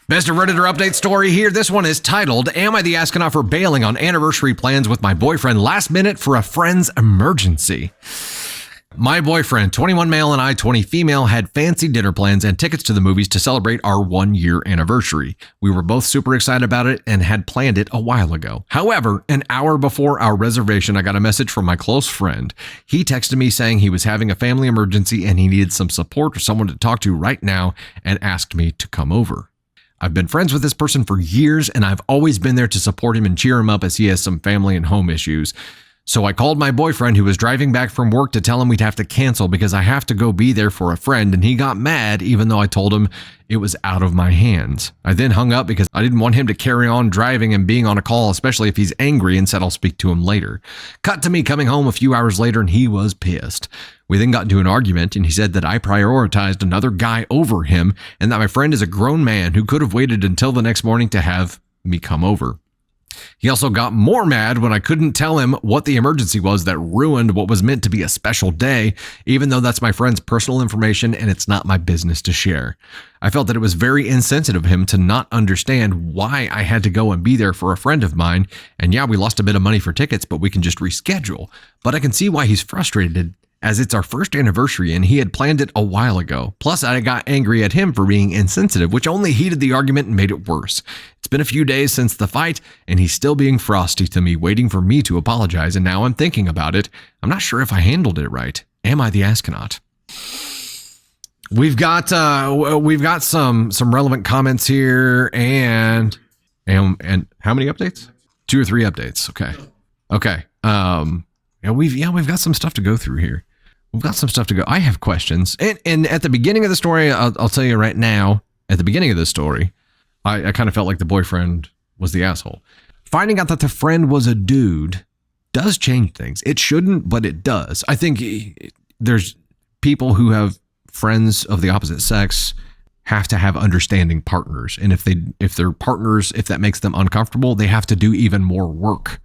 Best of Redditor update story here. This one is titled, Am I the Astronaut for Bailing on Anniversary Plans with My Boyfriend Last Minute for a Friend's Emergency? My boyfriend, 21 male and I, 20 female, had fancy dinner plans and tickets to the movies to celebrate our 1-year anniversary. We were both super excited about it and had planned it a while ago. However, an hour before our reservation, I got a message from my close friend. He texted me saying he was having a family emergency and he needed some support or someone to talk to right now and asked me to come over. I've been friends with this person for years, and I've always been there to support him and cheer him up as he has some family and home issues. So I called my boyfriend who was driving back from work to tell him we'd have to cancel because I have to go be there for a friend, and he got mad even though I told him it was out of my hands. I then hung up because I didn't want him to carry on driving and being on a call, especially if he's angry, and said I'll speak to him later. Cut to me coming home a few hours later, and he was pissed. We then got into an argument, and he said that I prioritized another guy over him and that my friend is a grown man who could have waited until the next morning to have me come over. He also got more mad when I couldn't tell him what the emergency was that ruined what was meant to be a special day, even though that's my friend's personal information and it's not my business to share. I felt that it was very insensitive of him to not understand why I had to go and be there for a friend of mine. And yeah, we lost a bit of money for tickets, but we can just reschedule. But I can see why he's frustrated, as it's our first anniversary and he had planned it a while ago. Plus, I got angry at him for being insensitive, which only heated the argument and made it worse. It's been a few days since the fight, and he's still being frosty to me, waiting for me to apologize, and now I'm thinking about it. I'm not sure if I handled it right. Am I the astronaut? We've got some relevant comments here, and how many updates? 2 or 3 updates. Okay. We've got some stuff to go through here. We've got some stuff to go. I have questions. And at the beginning of the story, I'll tell you right now, at the beginning of this story, I kind of felt like the boyfriend was the asshole. Finding out that the friend was a dude does change things. It shouldn't, but it does. I think there's people who have friends of the opposite sex have to have understanding partners. And if they're partners, if that makes them uncomfortable, they have to do even more work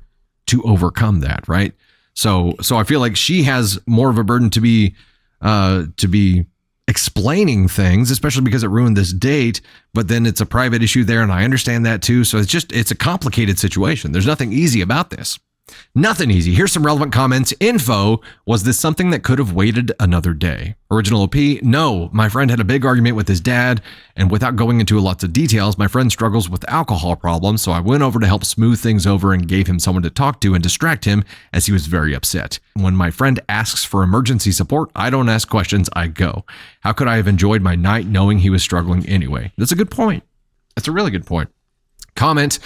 to overcome that, right? So I feel like she has more of a burden to be explaining things, especially because it ruined this date, but then it's a private issue there, and I understand that too. So it's a complicated situation. There's nothing easy about this. Nothing easy. Here's some relevant comments. Info, was this something that could have waited another day? Original OP, no. My friend had a big argument with his dad, and without going into lots of details, my friend struggles with alcohol problems, so I went over to help smooth things over and gave him someone to talk to and distract him, as he was very upset. When my friend asks for emergency support, I don't ask questions, I go. How could I have enjoyed my night knowing he was struggling anyway? That's a good point. That's a really good point. Comment,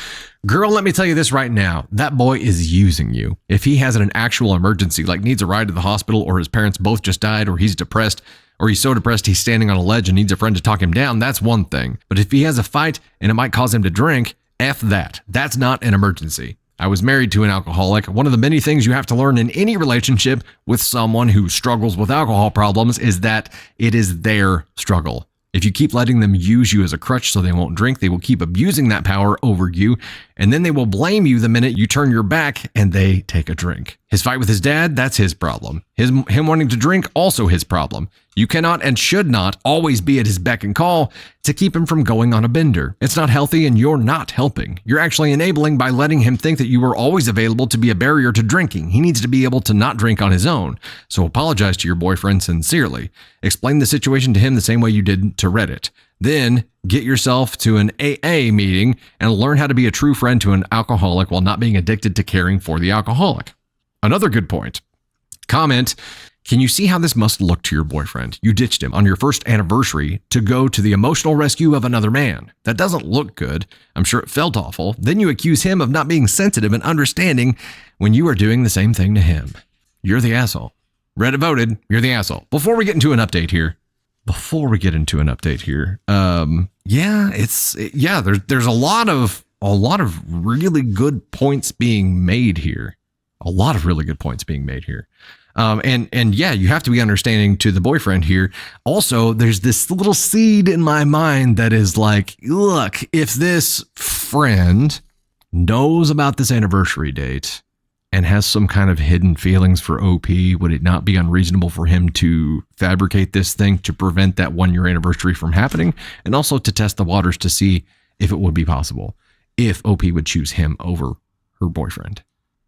girl, let me tell you this right now. That boy is using you. If he has an actual emergency, like needs a ride to the hospital, or his parents both just died, or he's depressed, or he's so depressed he's standing on a ledge and needs a friend to talk him down, that's one thing. But if he has a fight and it might cause him to drink, F that. That's not an emergency. I was married to an alcoholic. One of the many things you have to learn in any relationship with someone who struggles with alcohol problems is that it is their struggle. If you keep letting them use you as a crutch so they won't drink, they will keep abusing that power over you, and then they will blame you the minute you turn your back and they take a drink. His fight with his dad, that's his problem. Him wanting to drink, also his problem. You cannot and should not always be at his beck and call to keep him from going on a bender. It's not healthy, and you're not helping. You're actually enabling by letting him think that you are always available to be a barrier to drinking. He needs to be able to not drink on his own. So apologize to your boyfriend sincerely. Explain the situation to him the same way you did to Reddit. Then get yourself to an AA meeting and learn how to be a true friend to an alcoholic while not being addicted to caring for the alcoholic. Another good point. Comment, can you see how this must look to your boyfriend? You ditched him on your first anniversary to go to the emotional rescue of another man. That doesn't look good. I'm sure it felt awful. Then you accuse him of not being sensitive and understanding when you are doing the same thing to him. You're the asshole. Reddit voted, you're the asshole. Before we get into an update here, there's a lot of really good points being made here. And you have to be understanding to the boyfriend here. Also, there's this little seed in my mind that is like, look, if this friend knows about this anniversary date and has some kind of hidden feelings for OP, would it not be unreasonable for him to fabricate this thing to prevent that 1-year anniversary from happening, and also to test the waters to see if it would be possible if OP would choose him over her boyfriend?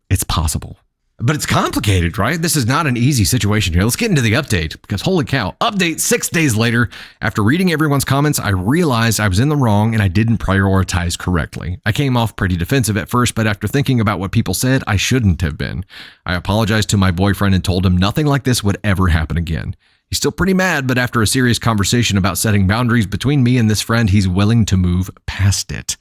It's possible. But it's complicated, right? This is not an easy situation here. Let's get into the update, because holy cow. Update 6 days later. After reading everyone's comments, I realized I was in the wrong and I didn't prioritize correctly. I came off pretty defensive at first, but after thinking about what people said, I shouldn't have been. I apologized to my boyfriend and told him nothing like this would ever happen again. He's still pretty mad, but after a serious conversation about setting boundaries between me and this friend, he's willing to move past it.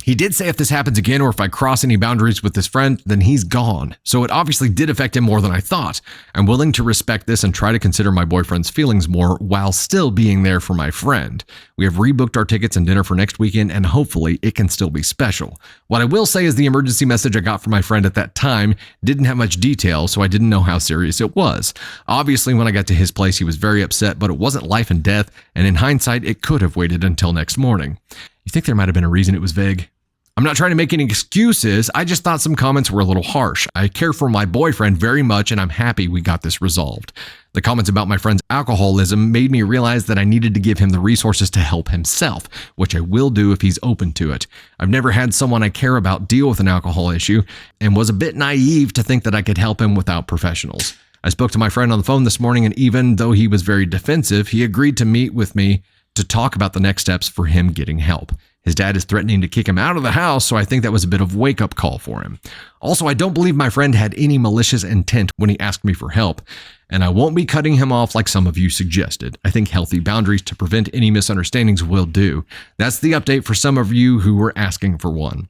He did say if this happens again or if I cross any boundaries with this friend, then he's gone. So it obviously did affect him more than I thought. I'm willing to respect this and try to consider my boyfriend's feelings more while still being there for my friend. We have rebooked our tickets and dinner for next weekend, and hopefully it can still be special. What I will say is the emergency message I got from my friend at that time didn't have much detail, so I didn't know how serious it was. Obviously, when I got to his place, he was very upset, but it wasn't life and death, and in hindsight, it could have waited until next morning. You think there might have been a reason it was vague? I'm not trying to make any excuses. I just thought some comments were a little harsh. I care for my boyfriend very much, and I'm happy we got this resolved. The comments about my friend's alcoholism made me realize that I needed to give him the resources to help himself, which I will do if he's open to it. I've never had someone I care about deal with an alcohol issue and was a bit naive to think that I could help him without professionals. I spoke to my friend on the phone this morning, and even though he was very defensive, he agreed to meet with me to talk about the next steps for him getting help. His dad is threatening to kick him out of the house, so I think that was a bit of a wake-up call for him. Also, I don't believe my friend had any malicious intent when he asked me for help, and I won't be cutting him off like some of you suggested. I think healthy boundaries to prevent any misunderstandings will do. That's the update for some of you who were asking for one.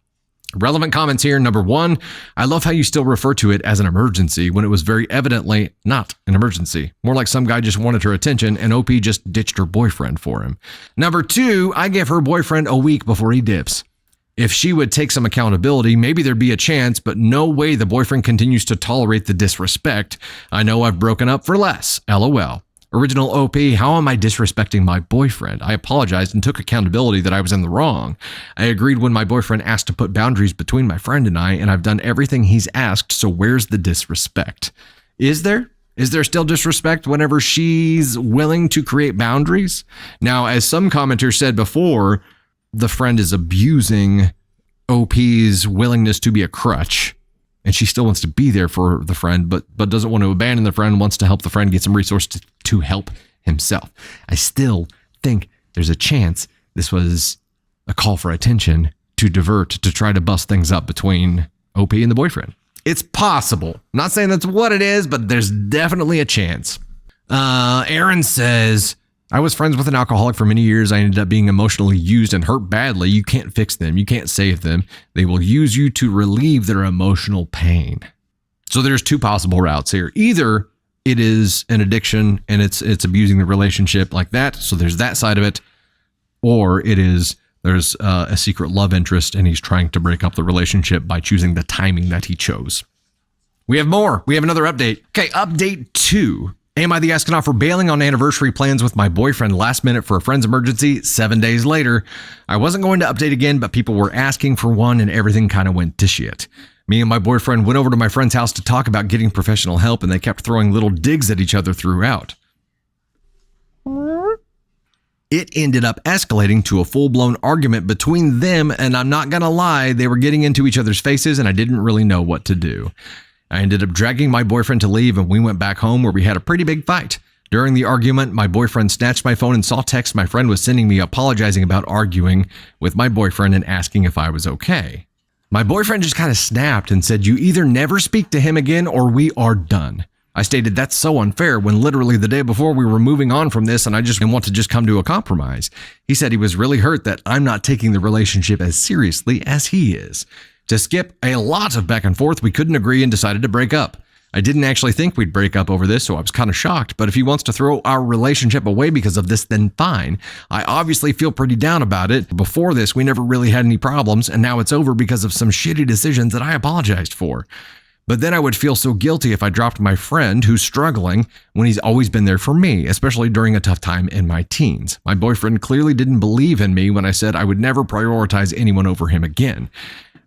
Relevant comments here. Number 1, I love how you still refer to it as an emergency when it was very evidently not an emergency. More like some guy just wanted her attention and OP just ditched her boyfriend for him. Number 2, I give her boyfriend a week before he dips. If she would take some accountability, maybe there'd be a chance, but no way the boyfriend continues to tolerate the disrespect. I know I've broken up for less. LOL. Original OP, how am I disrespecting my boyfriend? I apologized and took accountability that I was in the wrong. I agreed when my boyfriend asked to put boundaries between my friend and I've done everything he's asked, so where's the disrespect? Is there? Is there still disrespect whenever she's willing to create boundaries? Now, as some commenters said before, the friend is abusing OP's willingness to be a crutch. And she still wants to be there for the friend, but doesn't want to abandon the friend, wants to help the friend get some resources to help himself. I still think there's a chance this was a call for attention to divert, to try to bust things up between OP and the boyfriend. It's possible. I'm not saying that's what it is, but there's definitely a chance. Aaron says, I was friends with an alcoholic for many years. I ended up being emotionally used and hurt badly. You can't fix them. You can't save them. They will use you to relieve their emotional pain. So there's 2 possible routes here. Either it is an addiction and it's abusing the relationship like that. So there's that side of it. Or there's a secret love interest and he's trying to break up the relationship by choosing the timing that he chose. We have more. We have another update. Okay, update 2. Am I the astronaut for bailing on anniversary plans with my boyfriend last minute for a friend's emergency 7 days later? I wasn't going to update again, but people were asking for one and everything kind of went to shit. Me and my boyfriend went over to my friend's house to talk about getting professional help and they kept throwing little digs at each other throughout. It ended up escalating to a full-blown argument between them, and I'm not gonna lie, they were getting into each other's faces and I didn't really know what to do. I ended up dragging my boyfriend to leave and we went back home where we had a pretty big fight. During the argument, my boyfriend snatched my phone and saw texts my friend was sending me apologizing about arguing with my boyfriend and asking if I was okay. My boyfriend just kind of snapped and said, you either never speak to him again or we are done. I stated that's so unfair when literally the day before we were moving on from this and I just want to just come to a compromise. He said he was really hurt that I'm not taking the relationship as seriously as he is. To skip a lot of back and forth, we couldn't agree and decided to break up. I didn't actually think we'd break up over this, so I was kind of shocked, but if he wants to throw our relationship away because of this, then fine. I obviously feel pretty down about it. Before this, we never really had any problems, and now it's over because of some shitty decisions that I apologized for. But then I would feel so guilty if I dropped my friend who's struggling when he's always been there for me, especially during a tough time in my teens. My boyfriend clearly didn't believe in me when I said I would never prioritize anyone over him again.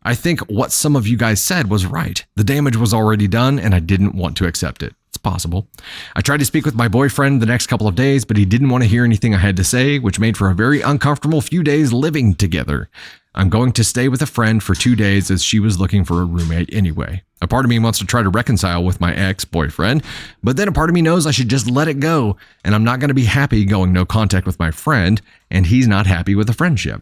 I think what some of you guys said was right. The damage was already done and I didn't want to accept it. It's possible. I tried to speak with my boyfriend the next couple of days, but he didn't want to hear anything I had to say, which made for a very uncomfortable few days living together. I'm going to stay with a friend for 2 days as she was looking for a roommate anyway. A part of me wants to try to reconcile with my ex-boyfriend, but then a part of me knows I should just let it go, and I'm not going to be happy going no contact with my friend, and he's not happy with the friendship.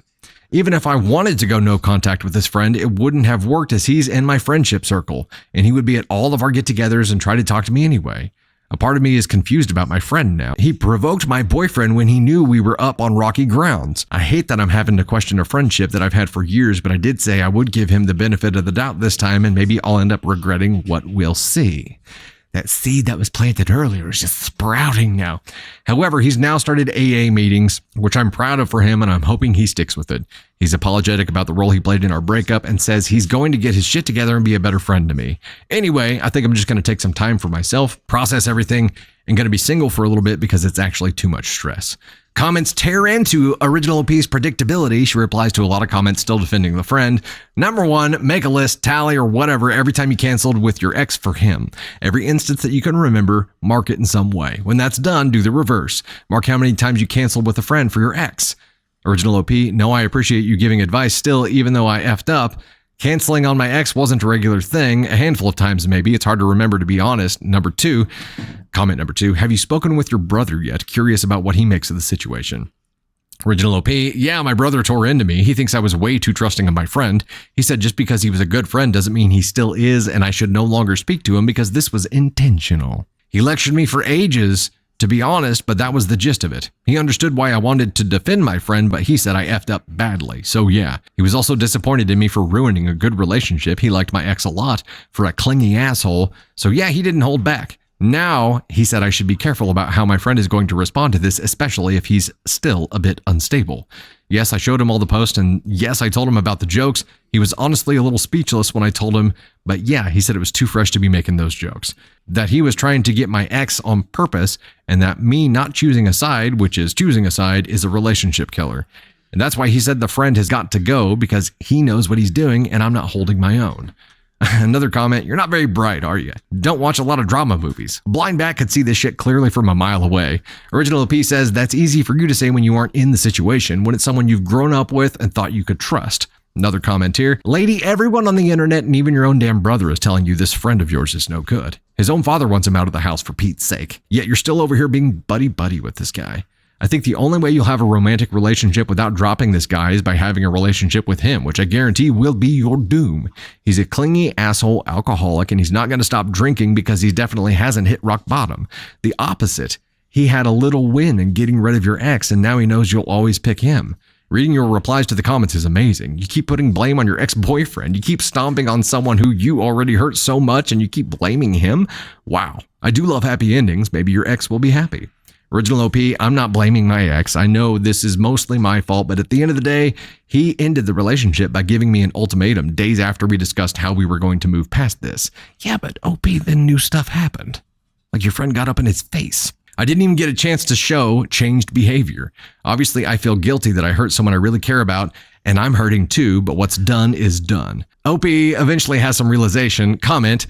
Even if I wanted to go no contact with this friend, it wouldn't have worked as he's in my friendship circle, and he would be at all of our get-togethers and try to talk to me anyway. A part of me is confused about my friend now. He provoked my boyfriend when he knew we were up on rocky grounds. I hate that I'm having to question a friendship that I've had for years, but I did say I would give him the benefit of the doubt this time, and maybe I'll end up regretting what we'll see. That seed that was planted earlier is just sprouting now. However, he's now started AA meetings, which I'm proud of for him, and I'm hoping he sticks with it. He's apologetic about the role he played in our breakup and says he's going to get his shit together and be a better friend to me. Anyway, I think I'm just going to take some time for myself, process everything, and going to be single for a little bit because it's actually too much stress. Comments tear into Original OP's predictability. She replies to a lot of comments still defending the friend. Number 1, make a list, tally, or whatever every time you canceled with your ex for him. Every instance that you can remember, mark it in some way. When that's done, do the reverse. Mark how many times you canceled with a friend for your ex. Original OP, no, I appreciate you giving advice still, even though I effed up. Canceling on my ex wasn't a regular thing. A handful of times maybe. It's hard to remember, to be honest. Comment number 2, have you spoken with your brother yet? Curious about what he makes of the situation. Original OP, yeah, my brother tore into me. He thinks I was way too trusting of my friend. He said just because he was a good friend doesn't mean he still is, and I should no longer speak to him because this was intentional. He lectured me for ages, to be honest, but that was the gist of it. He understood why I wanted to defend my friend, but he said I effed up badly. So yeah, he was also disappointed in me for ruining a good relationship. He liked my ex a lot for a clingy asshole. So yeah, he didn't hold back. Now, he said I should be careful about how my friend is going to respond to this, especially if he's still a bit unstable. Yes, I showed him all the posts, and yes, I told him about the jokes. He was honestly a little speechless when I told him, but yeah, he said it was too fresh to be making those jokes. That he was trying to get my ex on purpose, and that me not choosing a side, which is choosing a side, is a relationship killer. And that's why he said the friend has got to go, because he knows what he's doing, and I'm not holding my own. Another comment, you're not very bright, are you? Don't watch a lot of drama movies. A blind bat could see this shit clearly from a mile away. Original OP says that's easy for you to say when you aren't in the situation, when it's someone you've grown up with and thought you could trust. Another comment here, lady, everyone on the internet and even your own damn brother is telling you this friend of yours is no good. His own father wants him out of the house for Pete's sake. Yet you're still over here being buddy-buddy with this guy. I think the only way you'll have a romantic relationship without dropping this guy is by having a relationship with him, which I guarantee will be your doom. He's a clingy asshole alcoholic, and he's not going to stop drinking because he definitely hasn't hit rock bottom. The opposite. He had a little win in getting rid of your ex, and now he knows you'll always pick him. Reading your replies to the comments is amazing. You keep putting blame on your ex-boyfriend. You keep stomping on someone who you already hurt so much, and you keep blaming him. Wow. I do love happy endings. Maybe your ex will be happy. Original OP, I'm not blaming my ex. I know this is mostly my fault, but at the end of the day, he ended the relationship by giving me an ultimatum days after we discussed how we were going to move past this. Yeah, but OP, then new stuff happened. Like your friend got up in his face. I didn't even get a chance to show changed behavior. Obviously, I feel guilty that I hurt someone I really care about, and I'm hurting too, but what's done is done. OP eventually has some realization. Comment,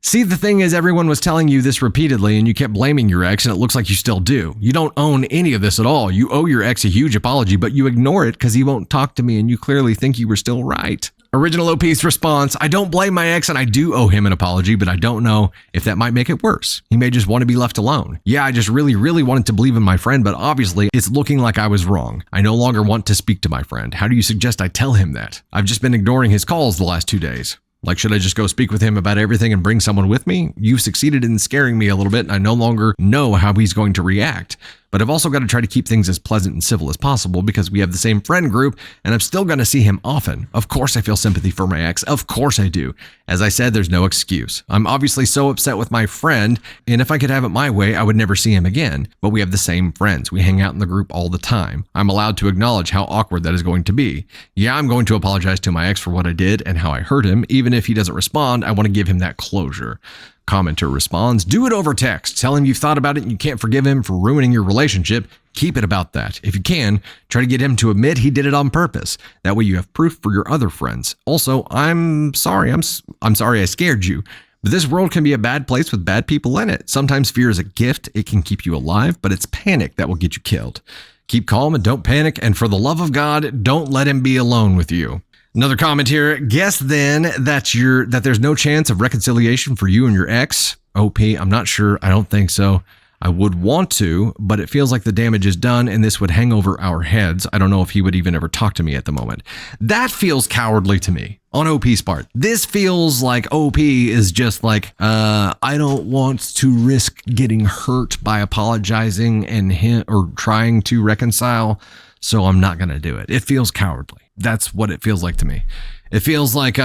see, the thing is, everyone was telling you this repeatedly and you kept blaming your ex, and it looks like you still do. You don't own any of this at all. You owe your ex a huge apology, but you ignore it because he won't talk to me and you clearly think you were still right. Original OP's response, I don't blame my ex and I do owe him an apology, but I don't know if that might make it worse. He may just want to be left alone. Yeah, I just really wanted to believe in my friend, but obviously it's looking like I was wrong. I no longer want to speak to my friend. How do you suggest I tell him that? I've just been ignoring his calls the last 2 days. Like, should I just go speak with him about everything and bring someone with me? You've succeeded in scaring me a little bit, and I no longer know how he's going to react. But I've also got to try to keep things as pleasant and civil as possible because we have the same friend group, and I'm still going to see him often. Of course I feel sympathy for my ex. Of course I do. As I said, there's no excuse. I'm obviously so upset with my friend, and if I could have it my way, I would never see him again. But we have the same friends. We hang out in the group all the time. I'm allowed to acknowledge how awkward that is going to be. Yeah, I'm going to apologize to my ex for what I did and how I hurt him. Even if he doesn't respond, I want to give him that closure. Commenter responds, do it over text. Tell him you've thought about it and you can't forgive him for ruining your relationship. Keep it about that. If you can, try to get him to admit he did it on purpose. That way you have proof for your other friends. Also, I'm sorry I scared you. But this world can be a bad place with bad people in it. Sometimes fear is a gift. It can keep you alive, but it's panic that will get you killed. Keep calm and don't panic. And for the love of God, don't let him be alone with you. Another comment here. Guess then that there's no chance of reconciliation for you and your ex. OP, I'm not sure. I don't think so. I would want to, but it feels like the damage is done and this would hang over our heads. I don't know if he would even ever talk to me at the moment. That feels cowardly to me. on OP's part. This feels like OP is just like, I don't want to risk getting hurt by apologizing and or trying to reconcile, so I'm not going to do it. It feels cowardly. That's what it feels like to me. It feels like,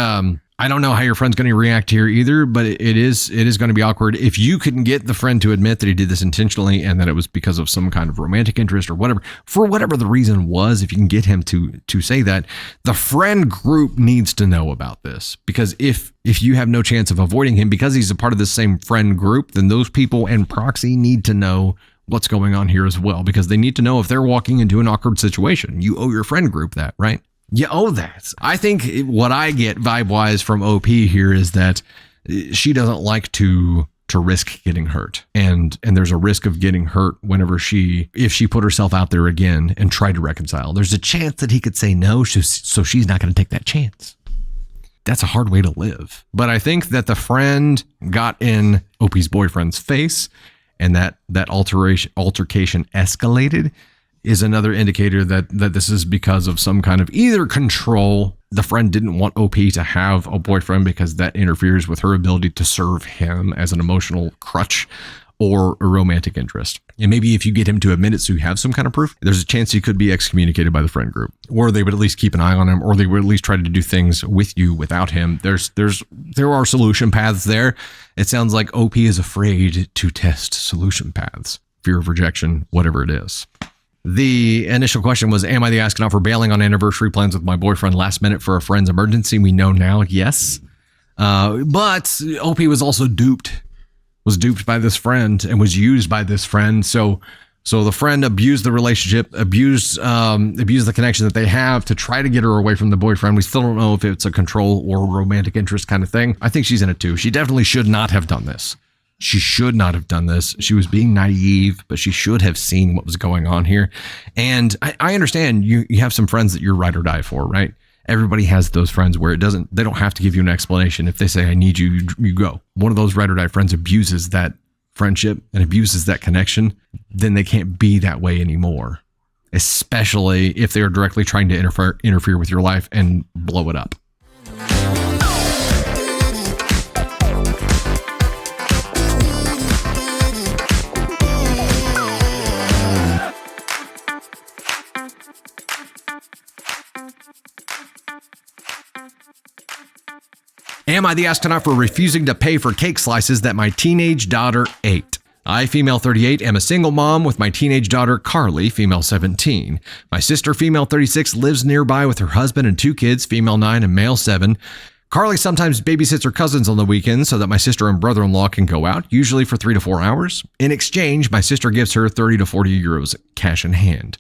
I don't know how your friend's going to react here either, but it is going to be awkward. If you couldn't get the friend to admit that he did this intentionally and that it was because of some kind of romantic interest or whatever, for whatever the reason was, if you can get him to say that, the friend group needs to know about this. Because if you have no chance of avoiding him because he's a part of the same friend group, then those people and proxy need to know what's going on here as well, because they need to know if they're walking into an awkward situation. You owe your friend group that, right? You owe that. I think what I get vibe-wise from OP here is that she doesn't like to risk getting hurt. And there's a risk of getting hurt whenever if she put herself out there again and tried to reconcile. There's a chance that he could say no, so she's not going to take that chance. That's a hard way to live. But I think that the friend got in OP's boyfriend's face and that altercation escalated is another indicator that this is because of some kind of either control. The friend didn't want OP to have a boyfriend because that interferes with her ability to serve him as an emotional crutch, or a romantic interest. And maybe if you get him to admit it so you have some kind of proof, there's a chance he could be excommunicated by the friend group, or they would at least keep an eye on him, or they would at least try to do things with you without him. There are solution paths there. It sounds like OP is afraid to test solution paths. Fear of rejection, whatever it is. The initial question was, am I the astronaut for bailing on anniversary plans with my boyfriend last minute for a friend's emergency? We know now, yes. But OP was also duped by this friend and was used by this friend. So the friend abused the relationship, abused the connection that they have to try to get her away from the boyfriend. We still don't know if it's a control or romantic interest kind of thing. I think she's in it too. She definitely should not have done this. She should not have done this. She was being naive, but she should have seen what was going on here. And I understand you have some friends that you're ride or die for, right? Everybody has those friends where they don't have to give you an explanation. If they say, I need you, you go. One of those ride or die friends abuses that friendship and abuses that connection, then they can't be that way anymore, especially if they're directly trying to interfere with your life and blow it up. Am I the astronaut for refusing to pay for cake slices that my teenage daughter ate? I, female 38, am a single mom with my teenage daughter, Carly, female 17. My sister, female 36, lives nearby with her husband and 2 kids, female 9 and male 7. Carly sometimes babysits her cousins on the weekends so that my sister and brother-in-law can go out, usually for 3 to 4 hours. In exchange, my sister gives her 30 to 40 euros cash in hand.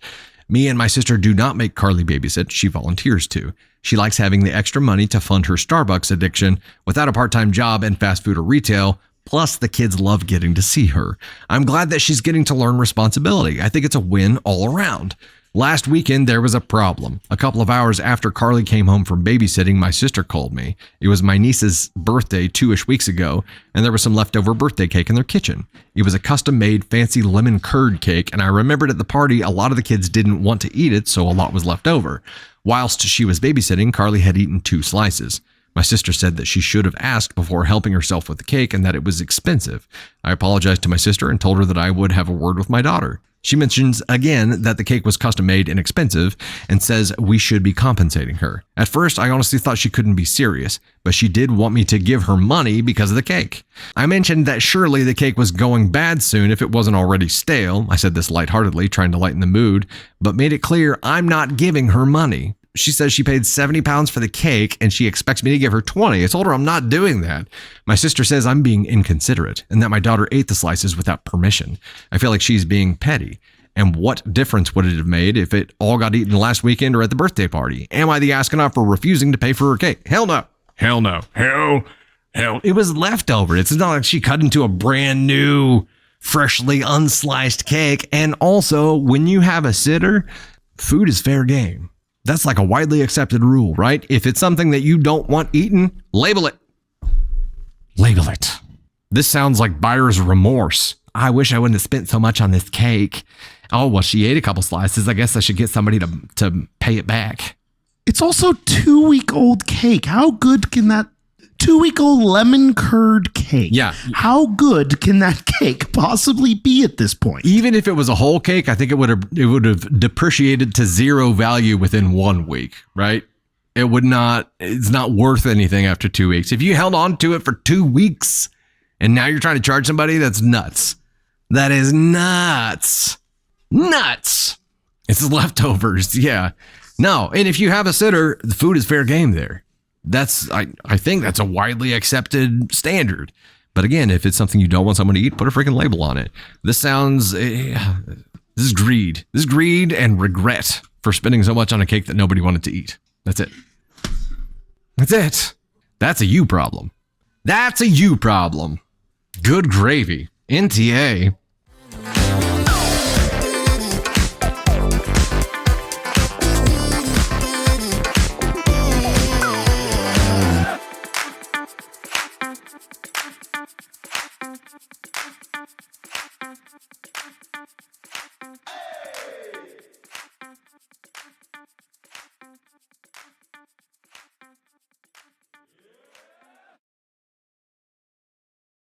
Me and my sister do not make Carly babysit. She volunteers to. She likes having the extra money to fund her Starbucks addiction without a part-time job in fast food or retail. Plus, the kids love getting to see her. I'm glad that she's getting to learn responsibility. I think it's a win all around. Last weekend, there was a problem. A couple of hours after Carly came home from babysitting, my sister called me. It was my niece's birthday 2-ish weeks ago, and there was some leftover birthday cake in their kitchen. It was a custom-made fancy lemon curd cake, and I remembered at the party a lot of the kids didn't want to eat it, so a lot was left over. Whilst she was babysitting, Carly had eaten 2 slices. My sister said that she should have asked before helping herself with the cake and that it was expensive. I apologized to my sister and told her that I would have a word with my daughter. She mentions again that the cake was custom made and expensive and says we should be compensating her. At first, I honestly thought she couldn't be serious, but she did want me to give her money because of the cake. I mentioned that surely the cake was going bad soon if it wasn't already stale. I said this lightheartedly, trying to lighten the mood, but made it clear I'm not giving her money. She says she paid £70 for the cake and she expects me to give her 20. I told her I'm not doing that. My sister says I'm being inconsiderate and that my daughter ate the slices without permission. I feel like she's being petty. And what difference would it have made if it all got eaten last weekend or at the birthday party? Am I the astronaut for refusing to pay for her cake? Hell no. Hell no. Hell. It was leftover. It's not like she cut into a brand new, freshly unsliced cake. And also, when you have a sitter, food is fair game. That's like a widely accepted rule, right? If it's something that you don't want eaten, label it. Label it. This sounds like buyer's remorse. I wish I wouldn't have spent so much on this cake. Oh, well, she ate a couple slices. I guess I should get somebody to pay it back. It's also 2-week-old cake. How good can that 2-week-old lemon curd cake? Yeah. How good can that cake possibly be at this point? Even if it was a whole cake, I think it would have depreciated to zero value within 1 week, right? It's not worth anything after 2 weeks. If you held on to it for 2 weeks and now you're trying to charge somebody, that's nuts. That is nuts. Nuts. It's leftovers. Yeah. No. And if you have a sitter, the food is fair game there. I think that's a widely accepted standard. But again, if it's something you don't want someone to eat, put a freaking label on it. This is greed. This is greed and regret for spending so much on a cake that nobody wanted to eat. That's it. That's it. That's a you problem. That's a you problem. Good gravy. NTA.